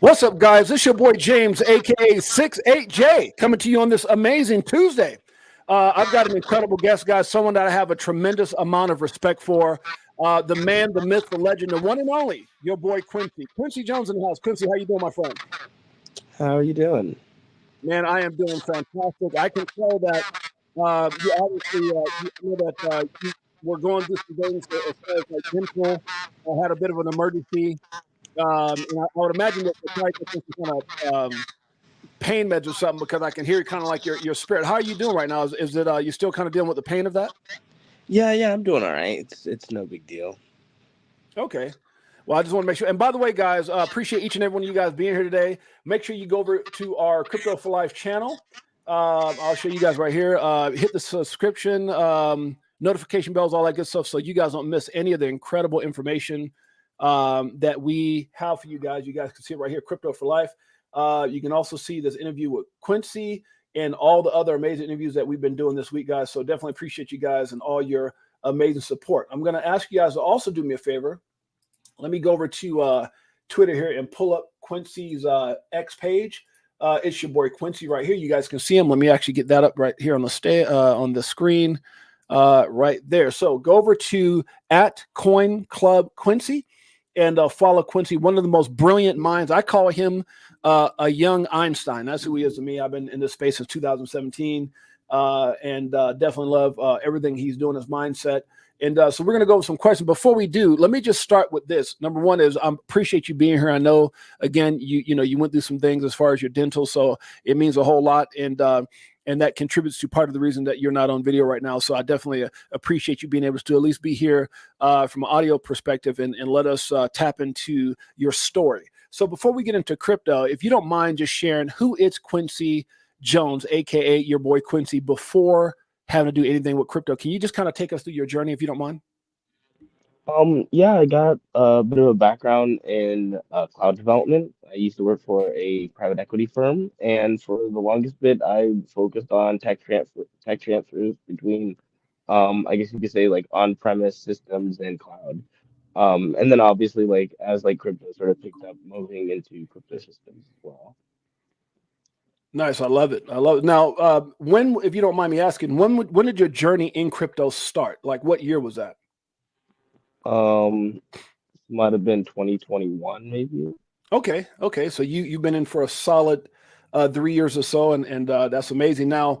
What's up, guys? This is your boy James, aka 68J, coming to you on this amazing Tuesday. I've got an incredible guest, guys, someone that I have a tremendous amount of respect for. The man, the myth, the legend, the one and only, your boy Quincy. Quincy Jones in the house. Quincy, how you doing, my friend? How are you doing? Man, I am doing fantastic. I can tell that you obviously you know that you were going through some things as far as like dental. I had a bit of an emergency. And I would imagine that you're probably taking some kind of pain meds or something because I can hear kind of like your spirit. How are you doing right now? Is it you still kind of dealing with the pain of that? Yeah, I'm doing all right. It's no big deal. Okay. Well, I just want to make sure. And by the way, guys, appreciate each and every one of you guys being here today. Make sure you go over to our Crypto4Life channel. I'll show you guys right here. Hit the subscription, notification bells, all that good stuff, so you guys don't miss any of the incredible information that we have for you guys. You guys can see it right here, Crypto4Life. You can also see this interview with Quincy and all the other amazing interviews that we've been doing this week, guys. So definitely appreciate you guys and all your amazing support. I'm going to ask you guys to also do me a favor. Let me go over to Twitter here and pull up Quincy's X page. It's your boy Quincy right here. You guys can see him. Let me actually get that up right here on the screen right there. So go over to @CoinClubQuincy and follow Quincy, one of the most brilliant minds. I call him a young Einstein. That's who he is to me. I've been in this space since 2017 and definitely love everything he's doing, his mindset. And so we're going to go with some questions. Before we do, let me just start with this. Number one is I appreciate you being here. I know, again, you went through some things as far as your dental, so it means a whole lot. And that contributes to part of the reason that you're not on video right now. So I definitely appreciate you being able to at least be here from an audio perspective and let us tap into your story. So before we get into crypto, if you don't mind just sharing who is Quincy Jones, aka your boy Quincy, before having to do anything with crypto. Can you just kind of take us through your journey if you don't mind? Yeah, I got a bit of a background in cloud development. I used to work for a private equity firm, and for the longest bit, I focused on tech transfers between, I guess you could say like on-premise systems and cloud. And then obviously like as like crypto sort of picked up, moving into crypto systems as well. Nice. I love it. I love it. Now, when, if you don't mind me asking, when did your journey in crypto start? Like what year was that? Um, Might have been 2021 maybe. Okay. Okay. So you've been in for a solid 3 years or so, and that's amazing. Now,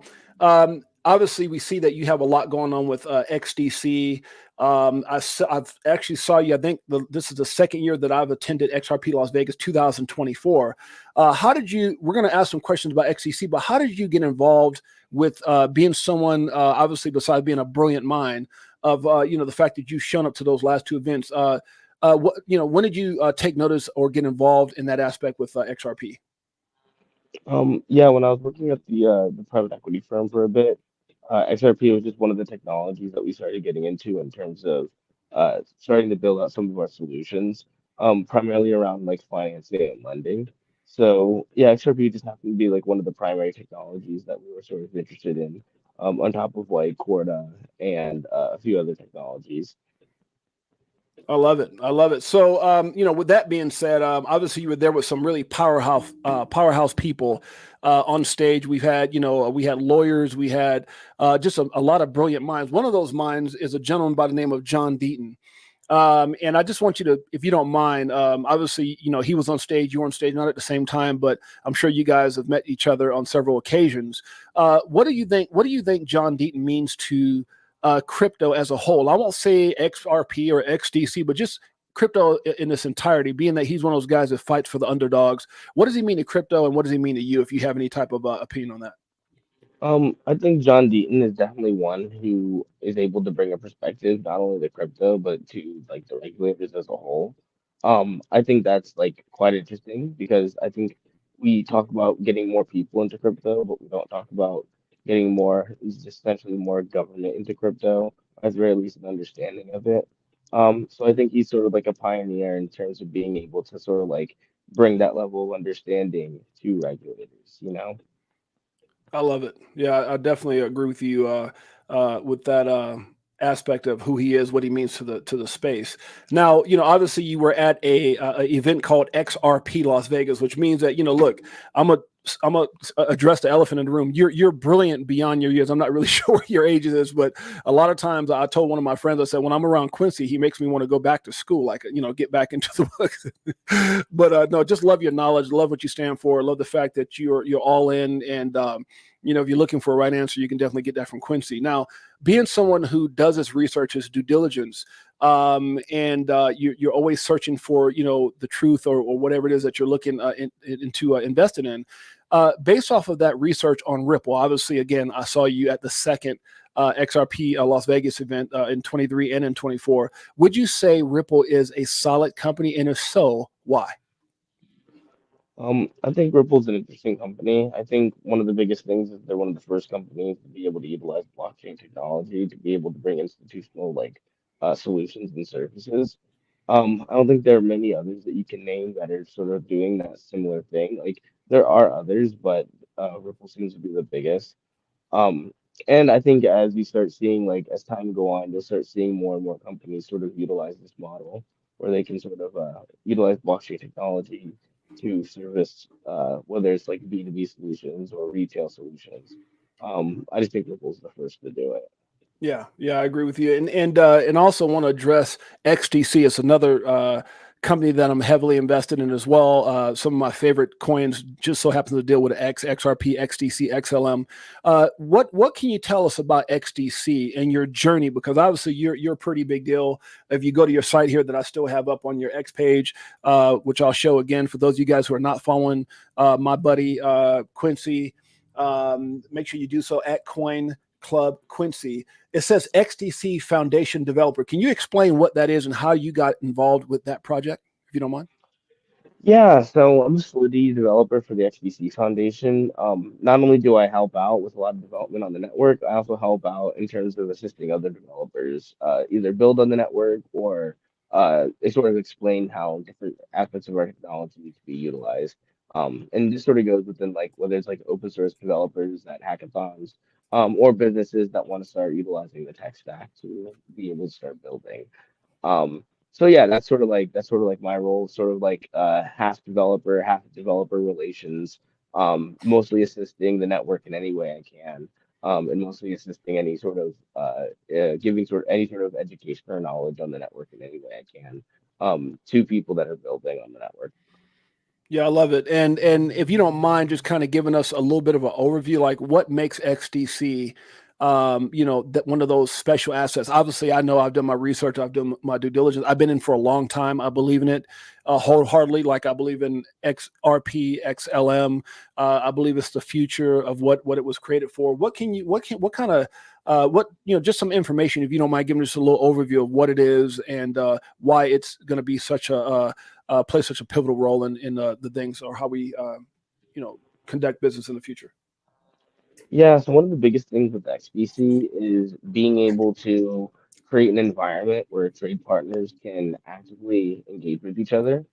obviously, we see that you have a lot going on with XDC. I've actually saw you. I think this is the second year that I've attended XRP Las Vegas 2024. How did you? We're going to ask some questions about XDC, but how did you get involved with being someone, obviously, besides being a brilliant mind, of the fact that you've shown up to those last two events? When did you take notice or get involved in that aspect with XRP? Yeah, when I was working at the private equity firm for a bit, XRP was just one of the technologies that we started getting into in terms of starting to build out some of our solutions, primarily around like financing and lending. So yeah, XRP just happened to be like one of the primary technologies that we were sort of interested in, on top of like Corda and a few other technologies. I love it. I love it. So, with that being said, obviously you were there with some really powerhouse people on stage. We had lawyers, we had just a lot of brilliant minds. One of those minds is a gentleman by the name of John Deaton. And I just want you to, if you don't mind, obviously, he was on stage, you were on stage, not at the same time, but I'm sure you guys have met each other on several occasions. What do you think? What do you think John Deaton means to crypto as a whole? I won't say XRP or XDC, but just crypto in its entirety, being that he's one of those guys that fights for the underdogs. What does he mean to crypto, and what does he mean to you, if you have any type of opinion on that? I think John Deaton is definitely one who is able to bring a perspective not only to crypto but to like the regulators as a whole. I think that's like quite interesting because I think we talk about getting more people into crypto, but we don't talk about getting more, just essentially more government into crypto, at the very least an understanding of it. So I think he's sort of like a pioneer in terms of being able to sort of like bring that level of understanding to regulators, you know? I love it. Yeah, I definitely agree with you with that aspect of who he is, what he means to the space. Now, obviously you were at a event called XRP Las Vegas, which means that look, I'm a I'm gonna address the elephant in the room. You're brilliant beyond your years. I'm not really sure what your age is, but a lot of times I told one of my friends, I said, when I'm around Quincy, he makes me want to go back to school, like get back into the books. But no, just love your knowledge, love what you stand for, love the fact that you're all in, and if you're looking for a right answer, you can definitely get that from Quincy. Now, being someone who does his research, his due diligence, and you're always searching for the truth or whatever it is that you're looking into investing in. Based off of that research on Ripple, obviously, again, I saw you at the second XRP Las Vegas event in 23 and in 24. Would you say Ripple is a solid company? And if so, why? I think Ripple's an interesting company. I think one of the biggest things is they're one of the first companies to be able to utilize blockchain technology to be able to bring institutional solutions and services. I don't think there are many others that you can name that are sort of doing that similar thing. Like there are others, but Ripple seems to be the biggest. Um, and I think as you start seeing, like as time go on, you'll start seeing more and more companies sort of utilize this model where they can sort of utilize blockchain technology to service whether it's like B2B solutions or retail solutions. I just think Ripple's the first to do it. Yeah, I agree with you, and also want to address XDC. It's another company that I'm heavily invested in as well. Some of my favorite coins just so happen to deal with XRP, XDC, XLM. What can you tell us about XDC and your journey? Because obviously you're a pretty big deal. If you go to your site here that I still have up on your X page, which I'll show again for those of you guys who are not following my buddy Quincy, make sure you do so at Coin Club Quincy. It says XDC Foundation Developer. Can you explain what that is and how you got involved with that project, if you don't mind? Yeah, so I'm a Solidity developer for the XDC Foundation. Not only do I help out with a lot of development on the network, I also help out in terms of assisting other developers either build on the network or they sort of explain how different aspects of our technology need to be utilized. And this sort of goes within like whether it's like open source developers at hackathons, or businesses that want to start utilizing the tech stack to be able to start building. So yeah, that's sort of like my role, sort of like half developer, half developer relations, mostly assisting the network in any way I can, and mostly assisting any sort of giving sort any sort of education or knowledge on the network in any way I can, to people that are building on the network. Yeah, I love it. And if you don't mind just kind of giving us a little bit of an overview, like what makes XDC, that one of those special assets. Obviously, I know I've done my research, I've done my due diligence. I've been in for a long time. I believe in it wholeheartedly. Like I believe in XRP, XLM. I believe it's the future of what it was created for. What kind of just some information, if you don't mind giving us a little overview of what it is and why it's going to be such play such a pivotal role in the things or how we conduct business in the future. Yeah, so one of the biggest things with XBC is being able to create an environment where trade partners can actively engage with each other.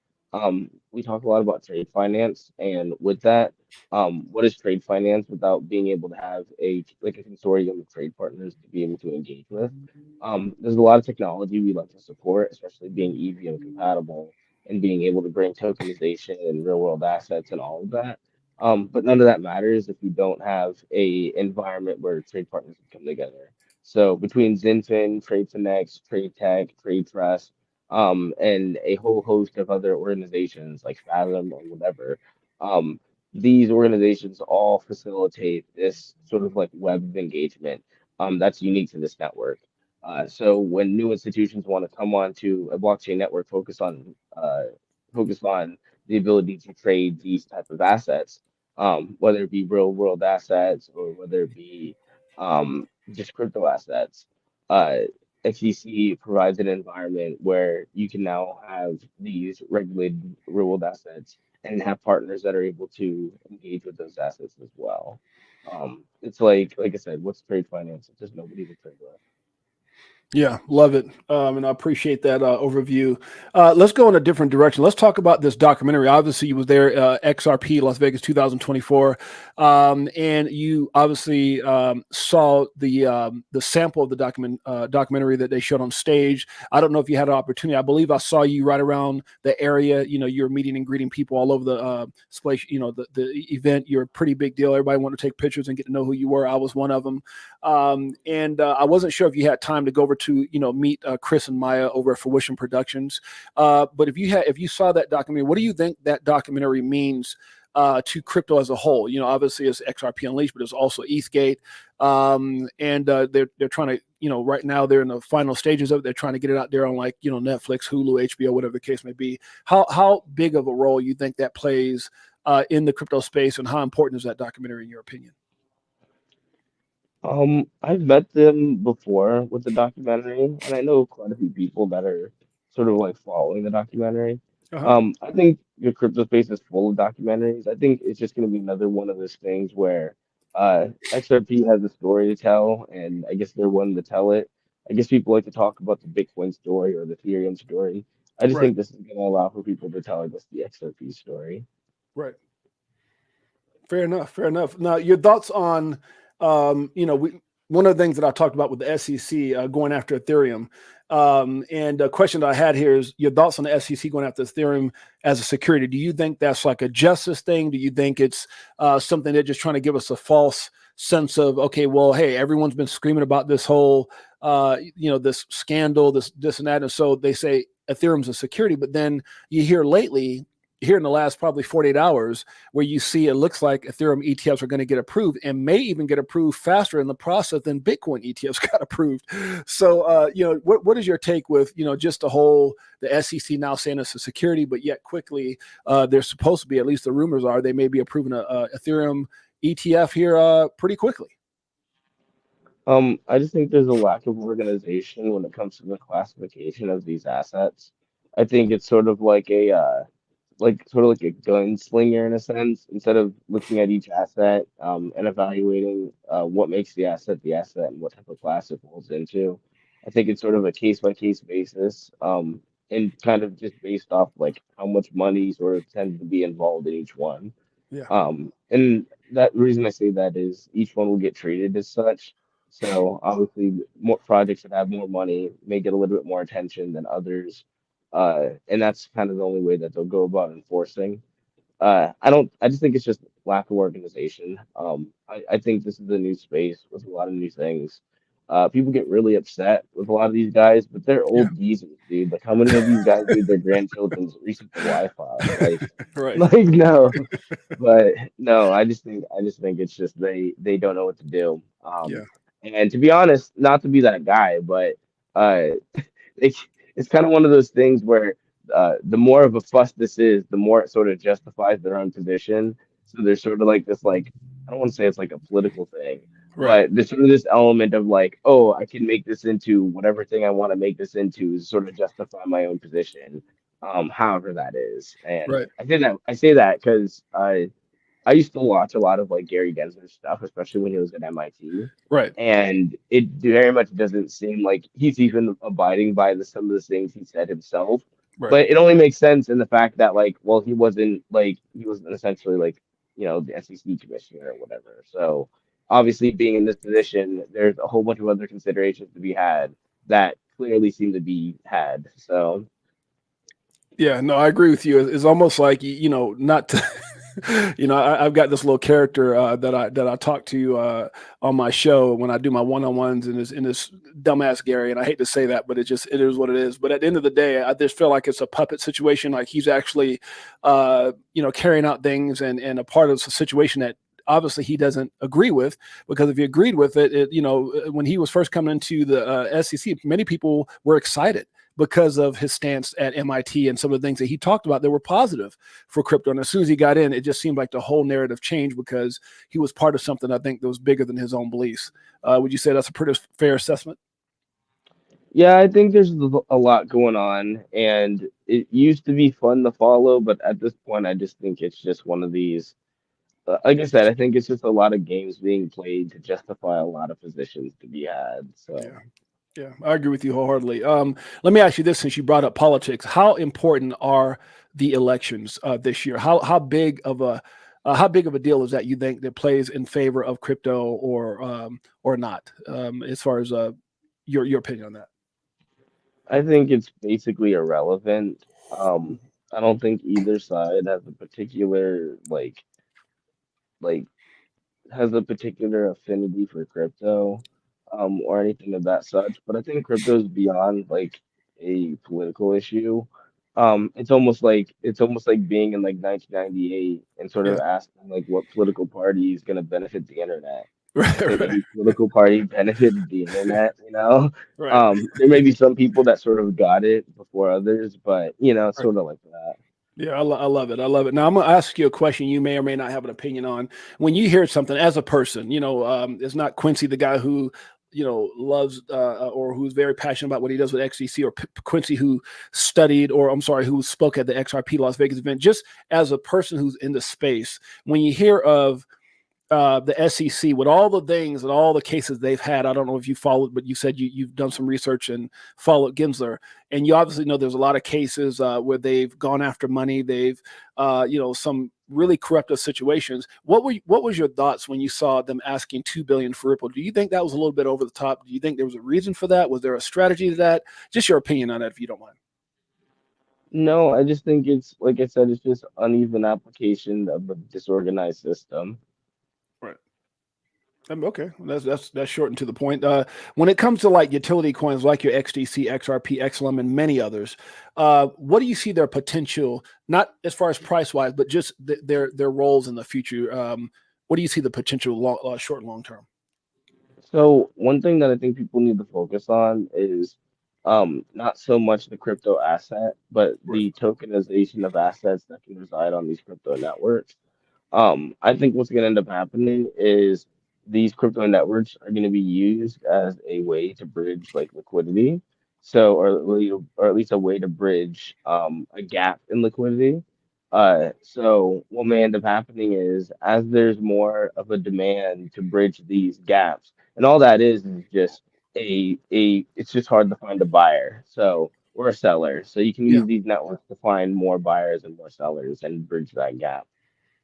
We talk a lot about trade finance, and with that, what is trade finance without being able to have a consortium of trade partners to be able to engage with? There's a lot of technology we like to support, especially being EVM compatible and being able to bring tokenization and real world assets and all of that. But none of that matters if you don't have a environment where trade partners can come together. So between Zinfin, TradeFinex, TradeTech, TradeTrust, and a whole host of other organizations like Fathom or whatever, these organizations all facilitate this sort of like web of engagement that's unique to this network. So when new institutions want to come onto a blockchain network focused on the ability to trade these type of assets, whether it be real world assets or whether it be just crypto assets. Uh, XDC provides an environment where you can now have these regulated real world assets and have partners that are able to engage with those assets as well. It's like I said, what's trade finance? It's just nobody to trade with. Yeah, love it. And I appreciate that overview. Let's go in a different direction. Let's talk about this documentary. Obviously, you was there, XRP, Las Vegas 2024. And you obviously saw the sample of the documentary that they showed on stage. I don't know if you had an opportunity. I believe I saw you right around the area. You know, you're meeting and greeting people all over the place, you know, the event. You're a pretty big deal. Everybody wanted to take pictures and get to know who you were. I was one of them. And I wasn't sure if you had time to go over to meet Chris and Maya over at Fruition Productions. But if you saw that documentary, what do you think that documentary means to crypto as a whole? You know, obviously it's XRP Unleashed, but it's also ETHGate, and they're trying to right now they're in the final stages of it. They're trying to get it out there on like Netflix, Hulu, HBO, whatever the case may be. How big of a role you think that plays in the crypto space, and how important is that documentary in your opinion? I've met them before with the documentary, and I know quite a few people that are sort of like following the documentary. Uh-huh. I think the crypto space is full of documentaries. I think it's just going to be another one of those things where XRP has a story to tell, and I guess they're one to tell it. I guess people like to talk about the Bitcoin story or the Ethereum story. I just Right. think this is going to allow for people to tell, I guess, the XRP story. Right. Fair enough. Fair enough. Now, your thoughts on, one of the things that I talked about with the SEC going after Ethereum, and the question that I had here is your thoughts on the SEC going after Ethereum as a security. Do you think that's like a justice thing? Do you think it's something they're just trying to give us a false sense of, okay, well, hey, everyone's been screaming about this whole, this scandal, this and that, and so they say Ethereum's a security, but then you hear lately here in the last probably 48 hours where you see it looks like Ethereum ETFs are going to get approved and may even get approved faster in the process than Bitcoin ETFs got approved. So, what is your take with, just the SEC now saying it's a security, but yet quickly they're supposed to be, at least the rumors are, they may be approving a Ethereum ETF here pretty quickly. I just think there's a lack of organization when it comes to the classification of these assets. I think it's sort of like a gunslinger in a sense. Instead of looking at each asset and evaluating what makes the asset and what type of class it falls into, I think it's sort of a case by case basis and kind of just based off like how much money sort of tends to be involved in each one. Yeah. And that reason I say that is each one will get treated as such. So obviously, more projects that have more money may get a little bit more attention than others, and that's kind of the only way that they'll go about enforcing. I don't. I just think it's just lack of organization. I think this is a new space with a lot of new things. People get really upset with a lot of these guys, but they're Yeah. old geezers, dude. Like, how many of these guys need their grandchildren to reset the Wi-Fi? Like, Right. like no. But no, I just think it's just they don't know what to do. Yeah. And to be honest, not to be that guy, but uh, it's kind of one of those things where the more of a fuss this is, the more it sort of justifies their own position. So there's sort of like this, like, I don't want to say it's like a political thing, Right. but there's sort of this element of like, oh, I can make this into whatever thing I want to make this into, is sort of justify my own position, however that is. And Right. I say that because I used to watch a lot of like Gary Gensler's stuff, especially when he was at MIT. Right. And it very much doesn't seem like he's even abiding by some of the things he said himself. Right. But it only makes sense in the fact that like, well, he wasn't essentially like, the SEC commissioner or whatever. So obviously being in this position, there's a whole bunch of other considerations to be had that clearly seem to be had. So Yeah, no, I agree with you. It's almost like not to, I've got this little character that I talk to on my show when I do my one-on-ones in this dumbass Gary, and I hate to say that, but it is what it is. But at the end of the day, I just feel like it's a puppet situation. Like he's actually, carrying out things and a part of the situation that obviously he doesn't agree with, because if he agreed with when he was first coming into the SEC, many people were excited because of his stance at MIT and some of the things that he talked about that were positive for crypto. And as soon as he got in, it just seemed like the whole narrative changed because he was part of something I think that was bigger than his own beliefs. Would you say that's a pretty fair assessment? yeah, I think there's a lot going on, and it used to be fun to follow, but at this point, I just think it's just one of these. Like I said, I think it's just a lot of games being played to justify a lot of positions to be had. Yeah. So Yeah, I agree with you wholeheartedly. Let me ask you this: since you brought up politics, how important are the elections this year? How big of a deal is that you think that plays in favor of crypto or not? As far as your opinion on that. I think it's basically irrelevant. I don't think either side has a particular like has a particular affinity for crypto, or anything of that such. But I think crypto is beyond like a political issue. It's almost like being in like 1998 and sort of Yeah, asking like what political party is going to benefit the internet. I don't right, think right, any political party benefited the internet, you know. right. There may be some people that sort of got it before others, but it's Right. sort of like that. Yeah, I love it. I love it. Now I'm going to ask you a question you may or may not have an opinion on. When you hear something as a person, it's not Quincy, the guy who, loves or who's very passionate about what he does with XDC, or Quincy who studied, or I'm sorry, who spoke at the XRP Las Vegas event. Just as a person who's in the space, when you hear of the SEC with all the things and all the cases they've had. I don't know if you followed, but you said you've done some research and followed Gensler, and you obviously know there's a lot of cases where they've gone after money. They've, some really corruptive situations. What was your thoughts when you saw them asking $2 billion for Ripple? Do you think that was a little bit over the top? Do you think there was a reason for that? Was there a strategy to that? Just your opinion on that, if you don't mind. No, I just think it's like I said, it's just uneven application of a disorganized system. Right. Okay, that's short and to the point. When it comes to like utility coins like your XDC, XRP, XLM, and many others, what do you see their potential? Not as far as price wise, but just their roles in the future. What do you see the potential short and long term? So one thing that I think people need to focus on is not so much the crypto asset, but Right. the tokenization of assets that can reside on these crypto networks. I think what's going to end up happening is these crypto networks are going to be used as a way to bridge like liquidity. So, or at least a way to bridge a gap in liquidity. So what may end up happening is as there's more of a demand to bridge these gaps, and all that is just it's just hard to find a buyer. So or a seller. So you can Yeah. use these networks to find more buyers and more sellers and bridge that gap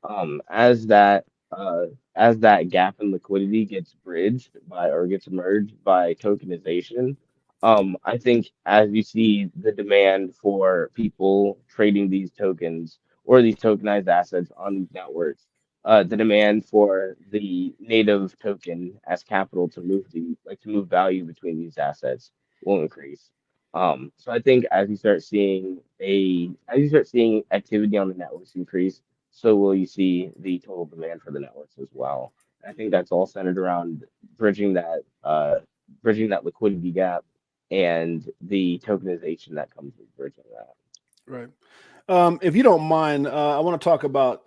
um, as that uh, as that gap in liquidity gets bridged by or gets merged by tokenization, I think as you see the demand for people trading these tokens or these tokenized assets on these networks, the demand for the native token as capital to move value between these assets will increase. So I think as you start seeing activity on the networks increase, so will you see the total demand for the networks as well. I think that's all centered around bridging that uh, bridging that liquidity gap and the tokenization that comes with bridging that. Right. If you don't mind, I want to talk about,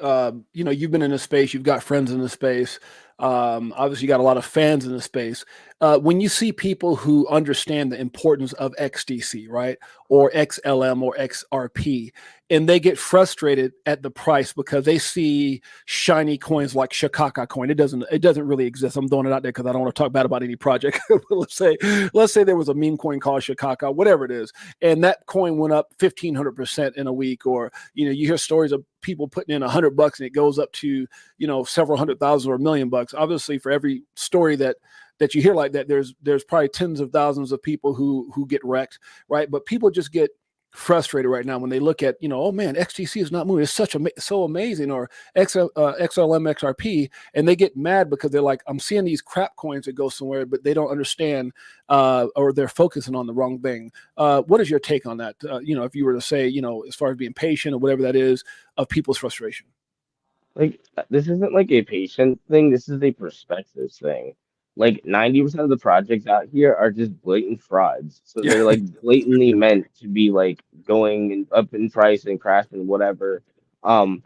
you've been in this space, you've got friends in the space. Obviously, you got a lot of fans in the space. When you see people who understand the importance of XDC, right, or XLM or XRP, and they get frustrated at the price because they see shiny coins like Shikaka coin. It doesn't really exist. I'm throwing it out there because I don't want to talk bad about any project. let's say there was a meme coin called Shikaka, whatever it is, and that coin went up 1,500% in a week, or you hear stories of people putting in $100 and it goes up to several hundred thousand or $1 million. Obviously, for every story that you hear like that, there's probably tens of thousands of people who get wrecked, right? But people just get frustrated right now when they look at, oh man, XTC is not moving. It's so amazing, or XLM, XRP, and they get mad because they're like, I'm seeing these crap coins that go somewhere, but they don't understand, or they're focusing on the wrong thing. What is your take on that? If you were to say, as far as being patient or whatever that is, of people's frustration. Like this isn't like a patient thing, this is a perspective thing. Like 90% of the projects out here are just blatant frauds. So Yeah. they're like blatantly meant to be like up in price and crashing whatever. And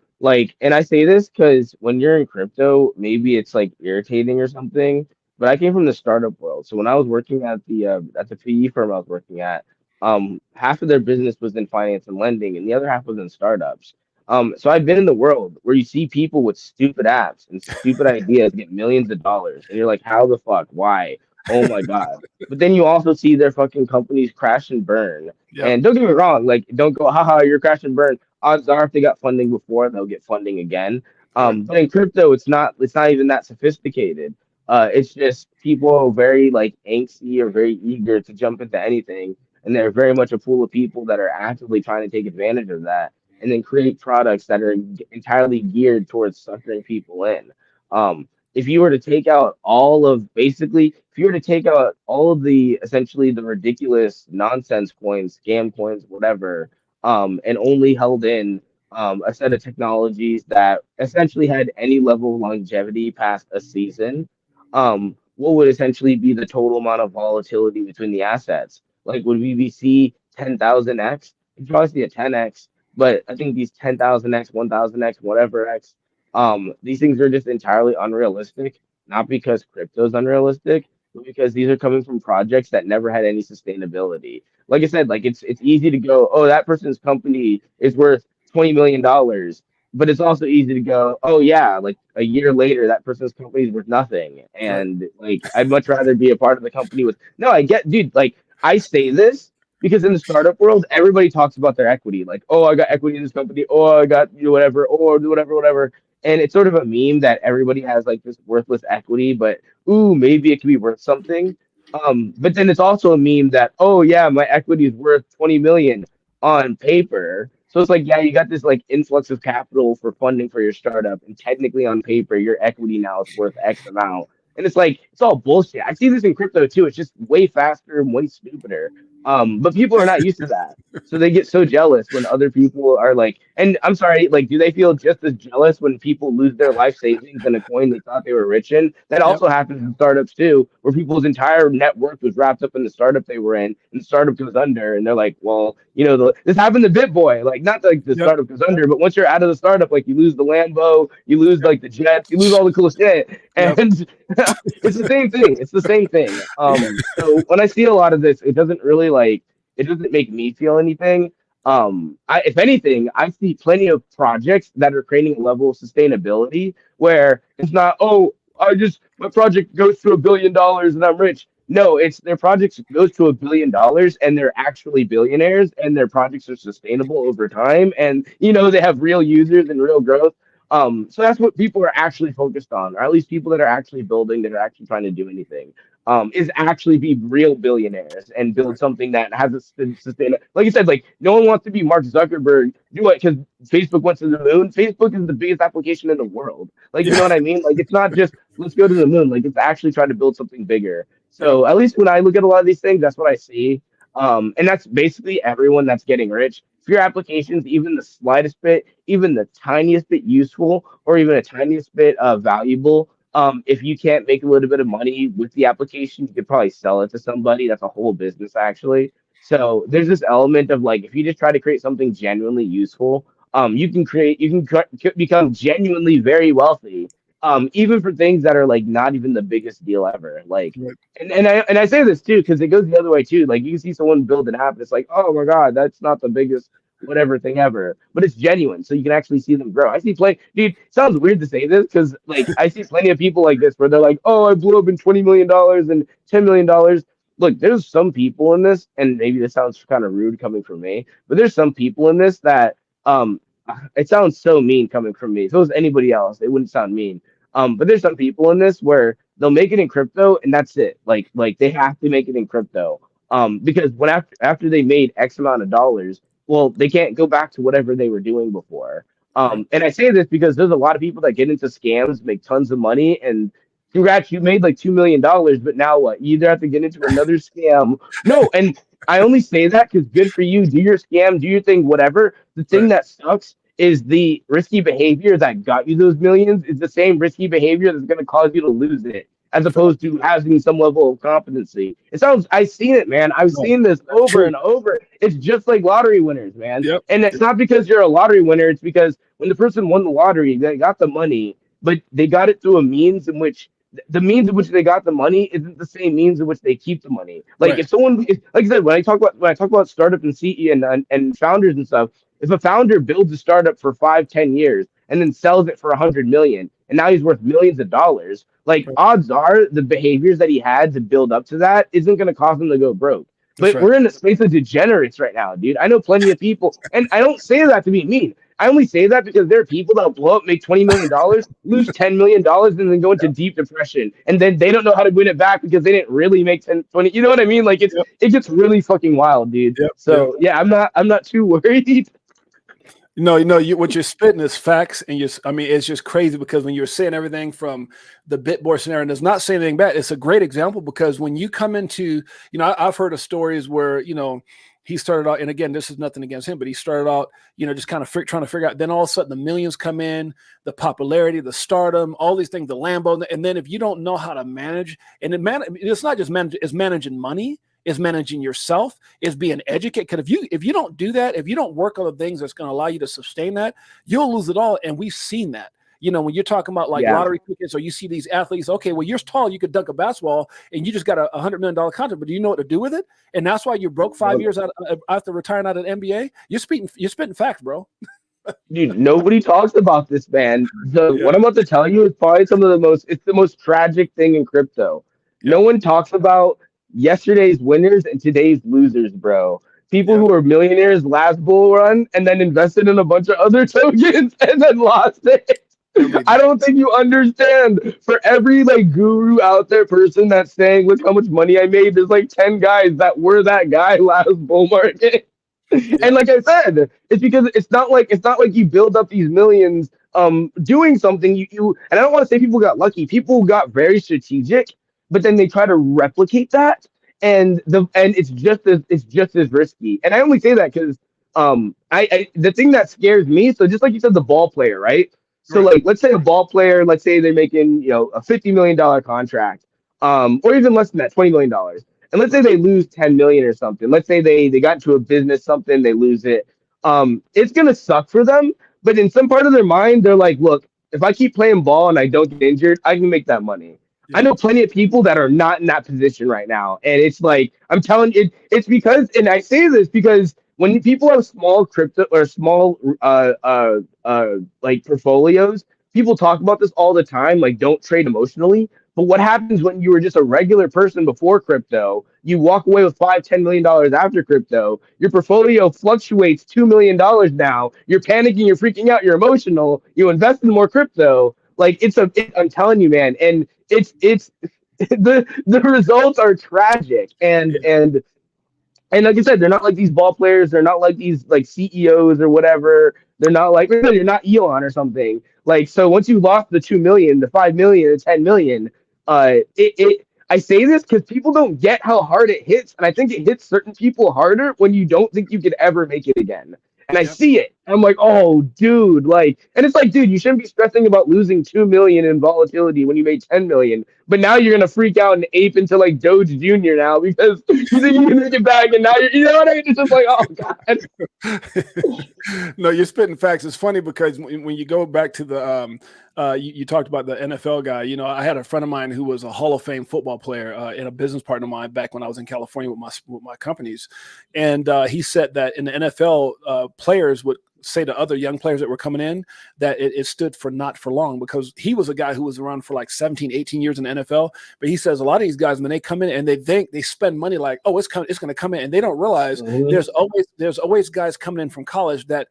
I say this because when you're in crypto, maybe it's like irritating or something. But I came from the startup world. So when I was working at the PE firm I was working at, half of their business was in finance and lending, and the other half was in startups. So I've been in the world where you see people with stupid apps and stupid ideas get millions of dollars, and you're like, how the fuck? Why? oh my God. But then you also see their fucking companies crash and burn. Yep. And don't get me wrong, like don't go, haha, you're crash and burn. Odds are if they got funding before, they'll get funding again. Right. But in crypto, it's not even that sophisticated. It's just people very like angsty or very eager to jump into anything, and they're very much a pool of people that are actively trying to take advantage of that, and then create products that are entirely geared towards suckering people in. If you were to take out all of basically, if you were to take out all of the essentially the ridiculous nonsense coins, scam coins, whatever, and only held in a set of technologies that essentially had any level of longevity past a season, what would essentially be the total amount of volatility between the assets? Like, would we see 10,000x? You'd probably see a 10x, but I think these 10,000x, 1,000x, whatever x, these things are just entirely unrealistic, not because crypto is unrealistic, but because these are coming from projects that never had any sustainability. Like I said, like it's easy to go, oh, that person's company is worth $20 million, but it's also easy to go, oh yeah, like a year later, that person's company is worth nothing, Right. and like I'd much rather be a part of the company with. No, I get, dude. Like I say this because in the startup world, everybody talks about their equity, like, oh, I got equity in this company, oh, I got whatever, or whatever, whatever. And it's sort of a meme that everybody has like this worthless equity, but ooh, maybe it could be worth something. But then it's also a meme that, oh yeah, my equity is worth 20 million on paper. So it's like, yeah, you got this like influx of capital for funding for your startup, and technically on paper, your equity now is worth X amount. And it's like it's all bullshit. I see this in crypto too. It's just way faster and way stupider. But people are not used to that. So they get so jealous when other people are like, and I'm sorry, like, do they feel just as jealous when people lose their life savings in a coin they thought they were rich in? That Yep. also happens in startups too, where people's entire net worth was wrapped up in the startup they were in, and the startup goes under, and they're like, well, this happened to BitBoy. Like, not like the Yep. startup goes under, but once you're out of the startup, like, you lose the Lambo, you lose Yep. like the jets, you lose all the cool shit, Yep. and it's the same thing. It's the same thing. So when I see a lot of this, it doesn't really like it doesn't make me feel anything. If anything, I see plenty of projects that are creating a level of sustainability where it's not, oh, my project goes to $1 billion and I'm rich. No, it's their projects goes to $1 billion and they're actually billionaires and their projects are sustainable over time and they have real users and real growth. So that's what people are actually focused on, or at least people that are actually building, that are actually trying to do anything, is actually be real billionaires and build Right. something that has a sustain. Like you said, like no one wants to be Mark Zuckerberg. Do it because Facebook went to the moon. Facebook is the biggest application in the world. Like, you know Yeah. what I mean? Like, it's not just let's go to the moon. Like, it's actually trying to build something bigger. Yep. So at least when I look at a lot of these things, that's what I see. And that's basically everyone that's getting rich. If your application's even the slightest bit, even the tiniest bit useful, or even a tiniest bit valuable, if you can't make a little bit of money with the application, you could probably sell it to somebody. That's a whole business, actually. So there's this element of like, if you just try to create something genuinely useful, become genuinely very wealthy, even for things that are like not even the biggest deal ever. Like, Right. and I say this too because it goes the other way too. Like, you can see someone build an app, and it's like, oh my god, that's not the biggest whatever thing ever, but it's genuine, so you can actually see them grow. I see play, dude. It sounds weird to say this because like I see plenty of people like this where they're like, oh, I blew up in $20 million and $10 million. Look, there's some people in this, and maybe this sounds kind of rude coming from me, but there's some people in this that it sounds so mean coming from me. If it was anybody else, it wouldn't sound mean. But there's some people in this where they'll make it in crypto and that's it. Like they have to make it in crypto. Because when after they made X amount of dollars, well, they can't go back to whatever they were doing before. Right. And I say this because there's a lot of people that get into scams, make tons of money, and congrats, you made like $2 million, but now what? You either have to get into another scam. No, and I only say that because good for you. Do your scam, do your thing, whatever. The thing Right. that sucks is the risky behavior that got you those millions is the same risky behavior that's going to cause you to lose it, as opposed to having some level of competency. I've seen it, man. I've No, seen this that's over true. and over. It's just like lottery winners, man. Yep. And it's not because you're a lottery winner. It's because when the person won the lottery, they got the money, but they got it through a means in which the means in which they got the money isn't the same means in which they keep the money. Like Right. if someone, like I said, when I talk about startup and CE and founders and stuff, if a founder builds a startup for 5, 10 years and then sells it for 100 million, and now he's worth millions of dollars. Like, odds are the behaviors that he had to build up to that isn't going to cause him to go broke. That's But right. we're in a space of degenerates right now, dude. I know plenty of people, and I don't say that to be mean. I only say that because there are people that'll blow up, make $20 million, lose $10 million, and then go into deep depression. And then they don't know how to win it back because they didn't really make 10, 20. You know what I mean? Like, it gets really fucking wild, dude. So yeah, I'm not too worried. No, what you're spitting is facts, and I mean, it's just crazy because when you're saying everything from the Bitboy scenario, and it's not saying anything bad. It's a great example because when you come into, I've heard of stories where, he started out, and again, this is nothing against him, but he started out, just kind of trying to figure out. Then all of a sudden, the millions come in, the popularity, the stardom, all these things, the Lambo, and then if you don't know how to manage, and it's not just manage, it's managing money. Is managing yourself, is being educated. Because if you don't do that, if you don't work on the things that's going to allow you to sustain that, you'll lose it all. And we've seen that. When you're talking about like lottery tickets, or you see these athletes, okay, well, you're tall, you could dunk a basketball, and you just got a $100 million contract, but do you know what to do with it? And that's why you broke 5 years after retiring out of the NBA. You're spitting facts, bro. Dude, nobody talks about this, man. What I'm about to tell you is probably it's the most tragic thing in crypto. No one talks about yesterday's winners and today's losers, bro. People who are millionaires last bull run and then invested in a bunch of other tokens and then lost it. I don't think you understand. For every like guru out there person that's saying, look how much money I made, there's like 10 guys that were that guy last bull market. And like I said, it's because it's not like you build up these millions doing something you and I don't want to say people got lucky. People got very strategic, but then they try to replicate that, and it's just as risky. And I only say that because I the thing that scares me, so just like you said, the ball player, right? So like let's say a ball player, let's say they're making a $50 million contract, or even less than that, $20 million. And let's say they lose 10 million or something. Let's say they got into a business, something, they lose it. It's gonna suck for them, but in some part of their mind, they're like, look, if I keep playing ball and I don't get injured, I can make that money. I know plenty of people that are not in that position right now. And it's like, I'm telling you, it's because, and I say this because when people have small crypto or small like portfolios, people talk about this all the time, like don't trade emotionally. But what happens when you were just a regular person before crypto? You walk away with $5-10 million after crypto. Your portfolio fluctuates $2 million now. You're panicking, you're freaking out, you're emotional. You invest in more crypto. Like I'm telling you, man, and it's the results are tragic. And like I said, they're not like these ball players. They're not like these like CEOs or whatever. They're not like you're not Elon or something. Like so, once you lost the 2 million, the 5 million, the 10 million. I say this because people don't get how hard it hits, and I think it hits certain people harder when you don't think you could ever make it again. And I see it. And I'm like, oh, dude, like, and it's like, dude, you shouldn't be stressing about losing 2 million in volatility when you made 10 million. But now you're gonna freak out and ape into like Doge Jr. now because you think you can make it back, and now you know what I mean? It's just like, oh god. No, you're spitting facts. It's funny because when you go back to the you talked about the NFL guy. I had a friend of mine who was a Hall of Fame football player and a business partner of mine back when I was in California with my companies. And he said that in the NFL, players would say to other young players that were coming in that it stood for not for long, because he was a guy who was around for like 17, 18 years in the NFL. But he says a lot of these guys, when they come in and they think they spend money like, oh, it's going to come in, and they don't realize there's always guys coming in from college that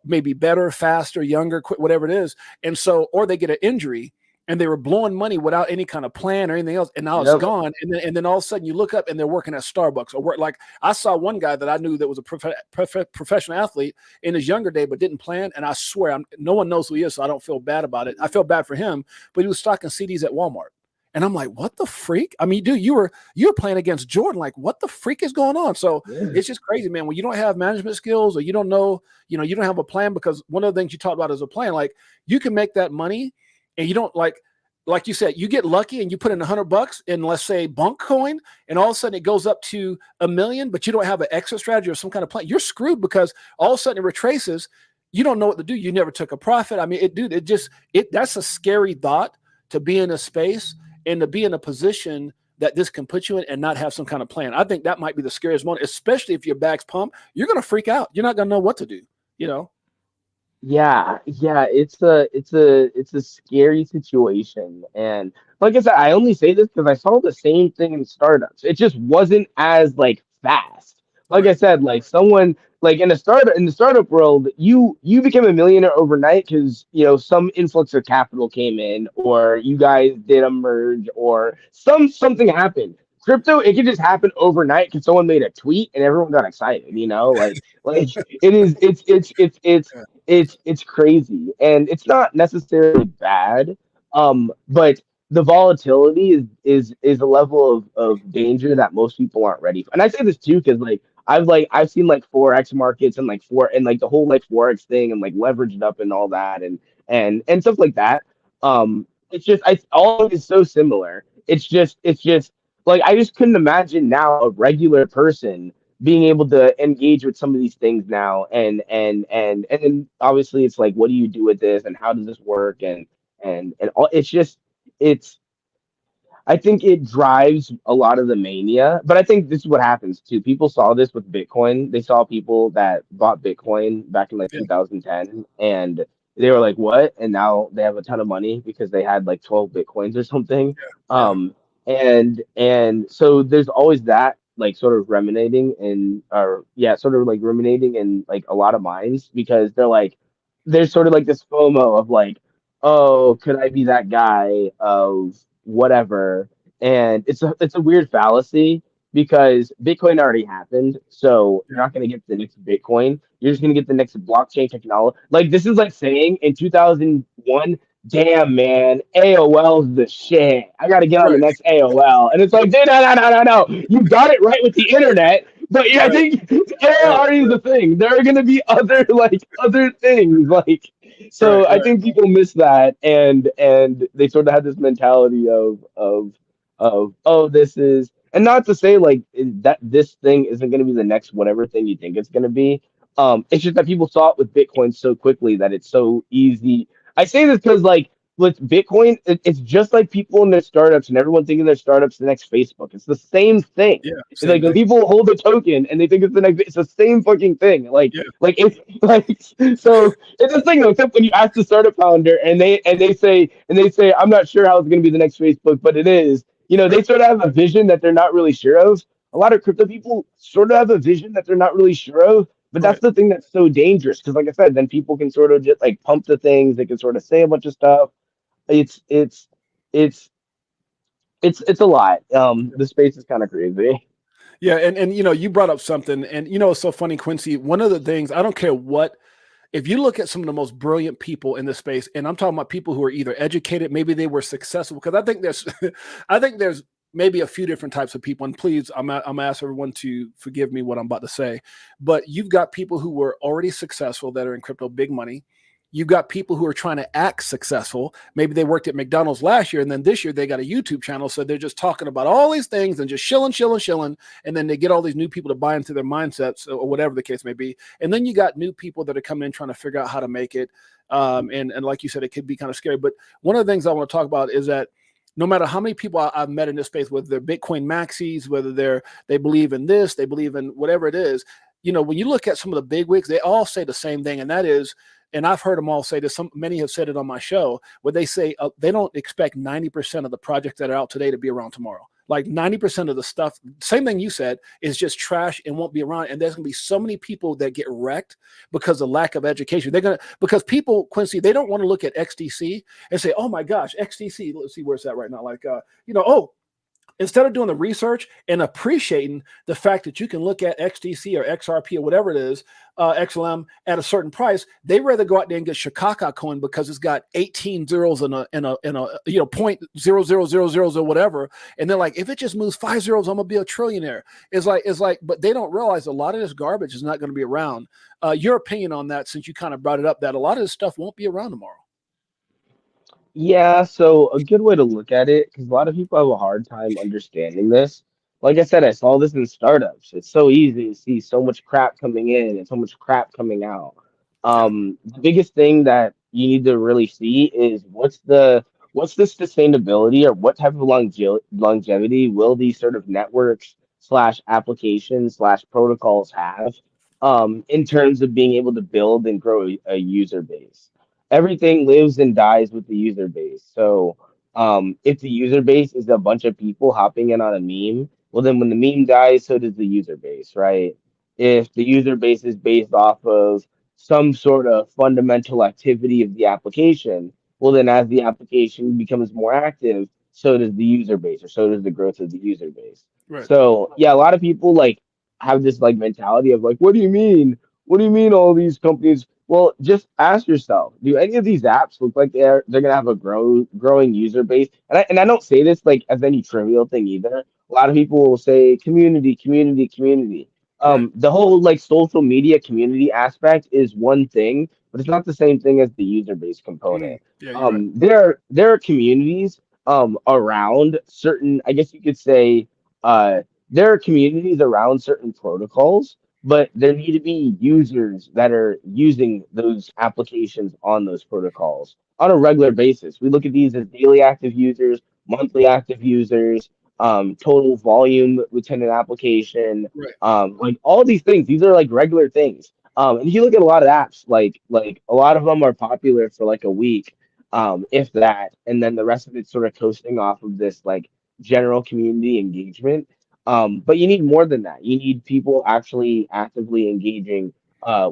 maybe better, faster, younger, whatever it is. And so, or they get an injury and they were blowing money without any kind of plan or anything else, and now it's gone. And then all of a sudden you look up and they're working at Starbucks or work. Like I saw one guy that I knew that was a professional athlete in his younger day, but didn't plan. And I swear, no one knows who he is, so I don't feel bad about it. I feel bad for him, but he was stocking CDs at Walmart. And I'm like, what the freak? I mean, dude, you were playing against Jordan. Like, what the freak is going on? So it's just crazy, man. When you don't have management skills, or you don't know, you don't have a plan, because one of the things you talked about is a plan. Like you can make that money, and you don't like you said, you get lucky and you put in $100 in, let's say, Bunk coin, and all of a sudden it goes up to $1 million, but you don't have an exit strategy or some kind of plan. You're screwed, because all of a sudden it retraces. You don't know what to do. You never took a profit. I mean, that's a scary thought, to be in a space and to be in a position that this can put you in and not have some kind of plan. I think that might be the scariest moment, especially if your back's pumped. You're going to freak out. You're not going to know what to do, Yeah, it's a scary situation. And like I said, I only say this because I saw the same thing in startups. It just wasn't as like fast. Like I Right. said, like someone like in the startup world, you became a millionaire overnight because some influx of capital came in, or you guys did a merge, or something happened. Crypto, it can just happen overnight because someone made a tweet and everyone got excited, like it is Yeah. it's crazy, and it's not necessarily bad, but the volatility is a level of danger that most people aren't ready for. And I say this too because I've seen like forex markets and like the whole like forex thing and like leveraged up and all that, and stuff like that. It's just all of it is so similar. It's just like I just couldn't imagine now a regular person being able to engage with some of these things now, and then obviously it's like, what do you do with this and how does this work, and all. It's I think it drives a lot of the mania, but I think this is what happens too. People saw this with Bitcoin. They saw people that bought Bitcoin back in like Yeah. 2010, and they were like, "What?" And now they have a ton of money because they had like 12 Bitcoins or something. Yeah. And so there's always that like sort of ruminating in, or yeah, sort of like ruminating in like a lot of minds, because there's sort of like this FOMO of like, oh, could I be that guy of whatever? And it's a weird fallacy because Bitcoin already happened, so you're not going to get the next Bitcoin. You're just going to get the next blockchain technology. Like, this is like saying in 2001, damn man, AOL's the shit. I got to get on the Right. next AOL, and it's like, dude, no. You got it right with the internet. But yeah, I Right. think Right. AI already is the thing. There are going to be other things like, Right. so I Right. think people miss that, and they sort of have this mentality of, oh, this is, and not to say like that this thing isn't going to be the next whatever thing you think it's going to be. It's just that people saw it with Bitcoin so quickly that it's so easy. I say this because like with Bitcoin, it's just like people in their startups and everyone thinking their startups the next Facebook. It's the same thing. Yeah. It's like Same when thing. people hold a token and they think it's the next, it's the same fucking thing. Yeah. Like it's like so it's the thing though, except when you ask the startup founder and they say, I'm not sure how it's going to be the next Facebook, but it is. They Right. sort of have a vision that they're not really sure of. A lot of crypto people sort of have a vision that they're not really sure of, but that's Right. the thing that's so dangerous because, like I said, then people can sort of just like pump the things. They can sort of say a bunch of stuff. It's it's it's it's a lot. The space is kind of crazy. Yeah. And you brought up something, and it's so funny, Quincy. One of the things, I don't care what, if you look at some of the most brilliant people in this space, and I'm talking about people who are either educated, maybe they were successful, because I think there's, I think there's maybe a few different types of people. And please, I'm ask everyone to forgive me what I'm about to say, but you've got people who were already successful that are in crypto, big money. You've got people who are trying to act successful. Maybe they worked at McDonald's last year, and then this year they got a YouTube channel, so they're just talking about all these things and just shilling, and then they get all these new people to buy into their mindsets or whatever the case may be. And then you got new people that are coming in trying to figure out how to make it. And like you said, it could be kind of scary. But one of the things I want to talk about is that no matter how many people I've met in this space, whether they're Bitcoin maxis, whether they believe in this, they believe in whatever it is, when you look at some of the big wigs, they all say the same thing, and that is, and I've heard them all say this. Many have said it on my show, where they say they don't expect 90% of the projects that are out today to be around tomorrow. Like 90% of the stuff, same thing you said, is just trash and won't be around. And there's gonna be so many people that get wrecked because of lack of education. Because people, Quincy, they don't want to look at XDC and say, oh my gosh, XDC. Let's see where it's at right now. Like, oh, instead of doing the research and appreciating the fact that you can look at XDC or XRP or whatever it is, XLM at a certain price, they rather go out there and get Shikaka coin because it's got 18 zeros in a point 0.0000 or whatever, and they're like, if it just moves 5 zeros, I'm gonna be a trillionaire. It's like, but they don't realize a lot of this garbage is not going to be around. Your opinion on that, since you kind of brought it up, that a lot of this stuff won't be around tomorrow. Yeah, so a good way to look at it, because a lot of people have a hard time understanding this. Like I said, I saw this in startups. It's so easy to see so much crap coming in and so much crap coming out. Yeah, The biggest thing that you need to really see is what's the sustainability, or what type of longevity will these sort of networks slash applications slash protocols have? in terms of being able to build and grow a user base. Everything lives and dies with the user base. So if the user base is a bunch of people hopping in on a meme, well, then when the meme dies, so does the user base, right? If the user base is based off of some sort of fundamental activity of the application, well, then as the application becomes more active, so does the user base, or so does the growth of the user base. Right. So yeah, a lot of people like have this like mentality of like, what do you mean? What do you mean all these companies? Well, just ask yourself, do any of these apps look like they're gonna have a growing user base? And I don't say this like as any trivial thing either. A lot of people will say community, community, community. Right. The whole like social media community aspect is one thing, but it's not the same thing as the user base component. Yeah, you're right. There are communities around certain, I guess you could say, there are communities around certain protocols, but there need to be users that are using those applications on those protocols on a regular basis. We look at these as daily active users, monthly active users, total volume within an application, Right. like all these things. These are like regular things. And if you look at a lot of apps, like a lot of them are popular for like a week, if that, and then the rest of it's sort of coasting off of this like general community engagement. But you need more than that. You need people actually actively engaging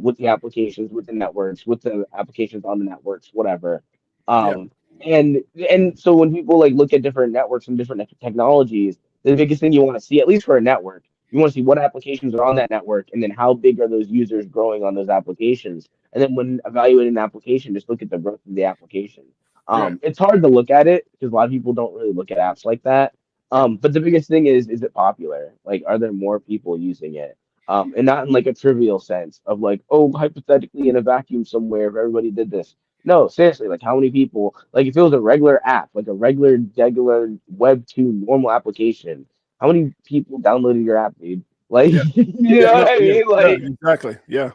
with the applications, with the networks, with the applications on the networks, whatever. Yeah. Um, and so when people like look at different networks and different technologies, the biggest thing you want to see, at least for a network, you want to see what applications are on that network, and then how big are those users growing on those applications. And then when evaluating an application, just look at the growth of the application. Right. It's hard to look at it because a lot of people don't really look at apps like that. Right. But the biggest thing is it popular? Like, are there more people using it? And not in like a trivial sense of like, oh, hypothetically in a vacuum somewhere, if everybody did this. No, seriously, like how many people, like if it was a regular app, like a regular Web 2 normal application, how many people downloaded your app, dude? Like, Yeah. you Yeah. know No. what I Yeah. mean? Yeah. Like, Exactly. Yeah.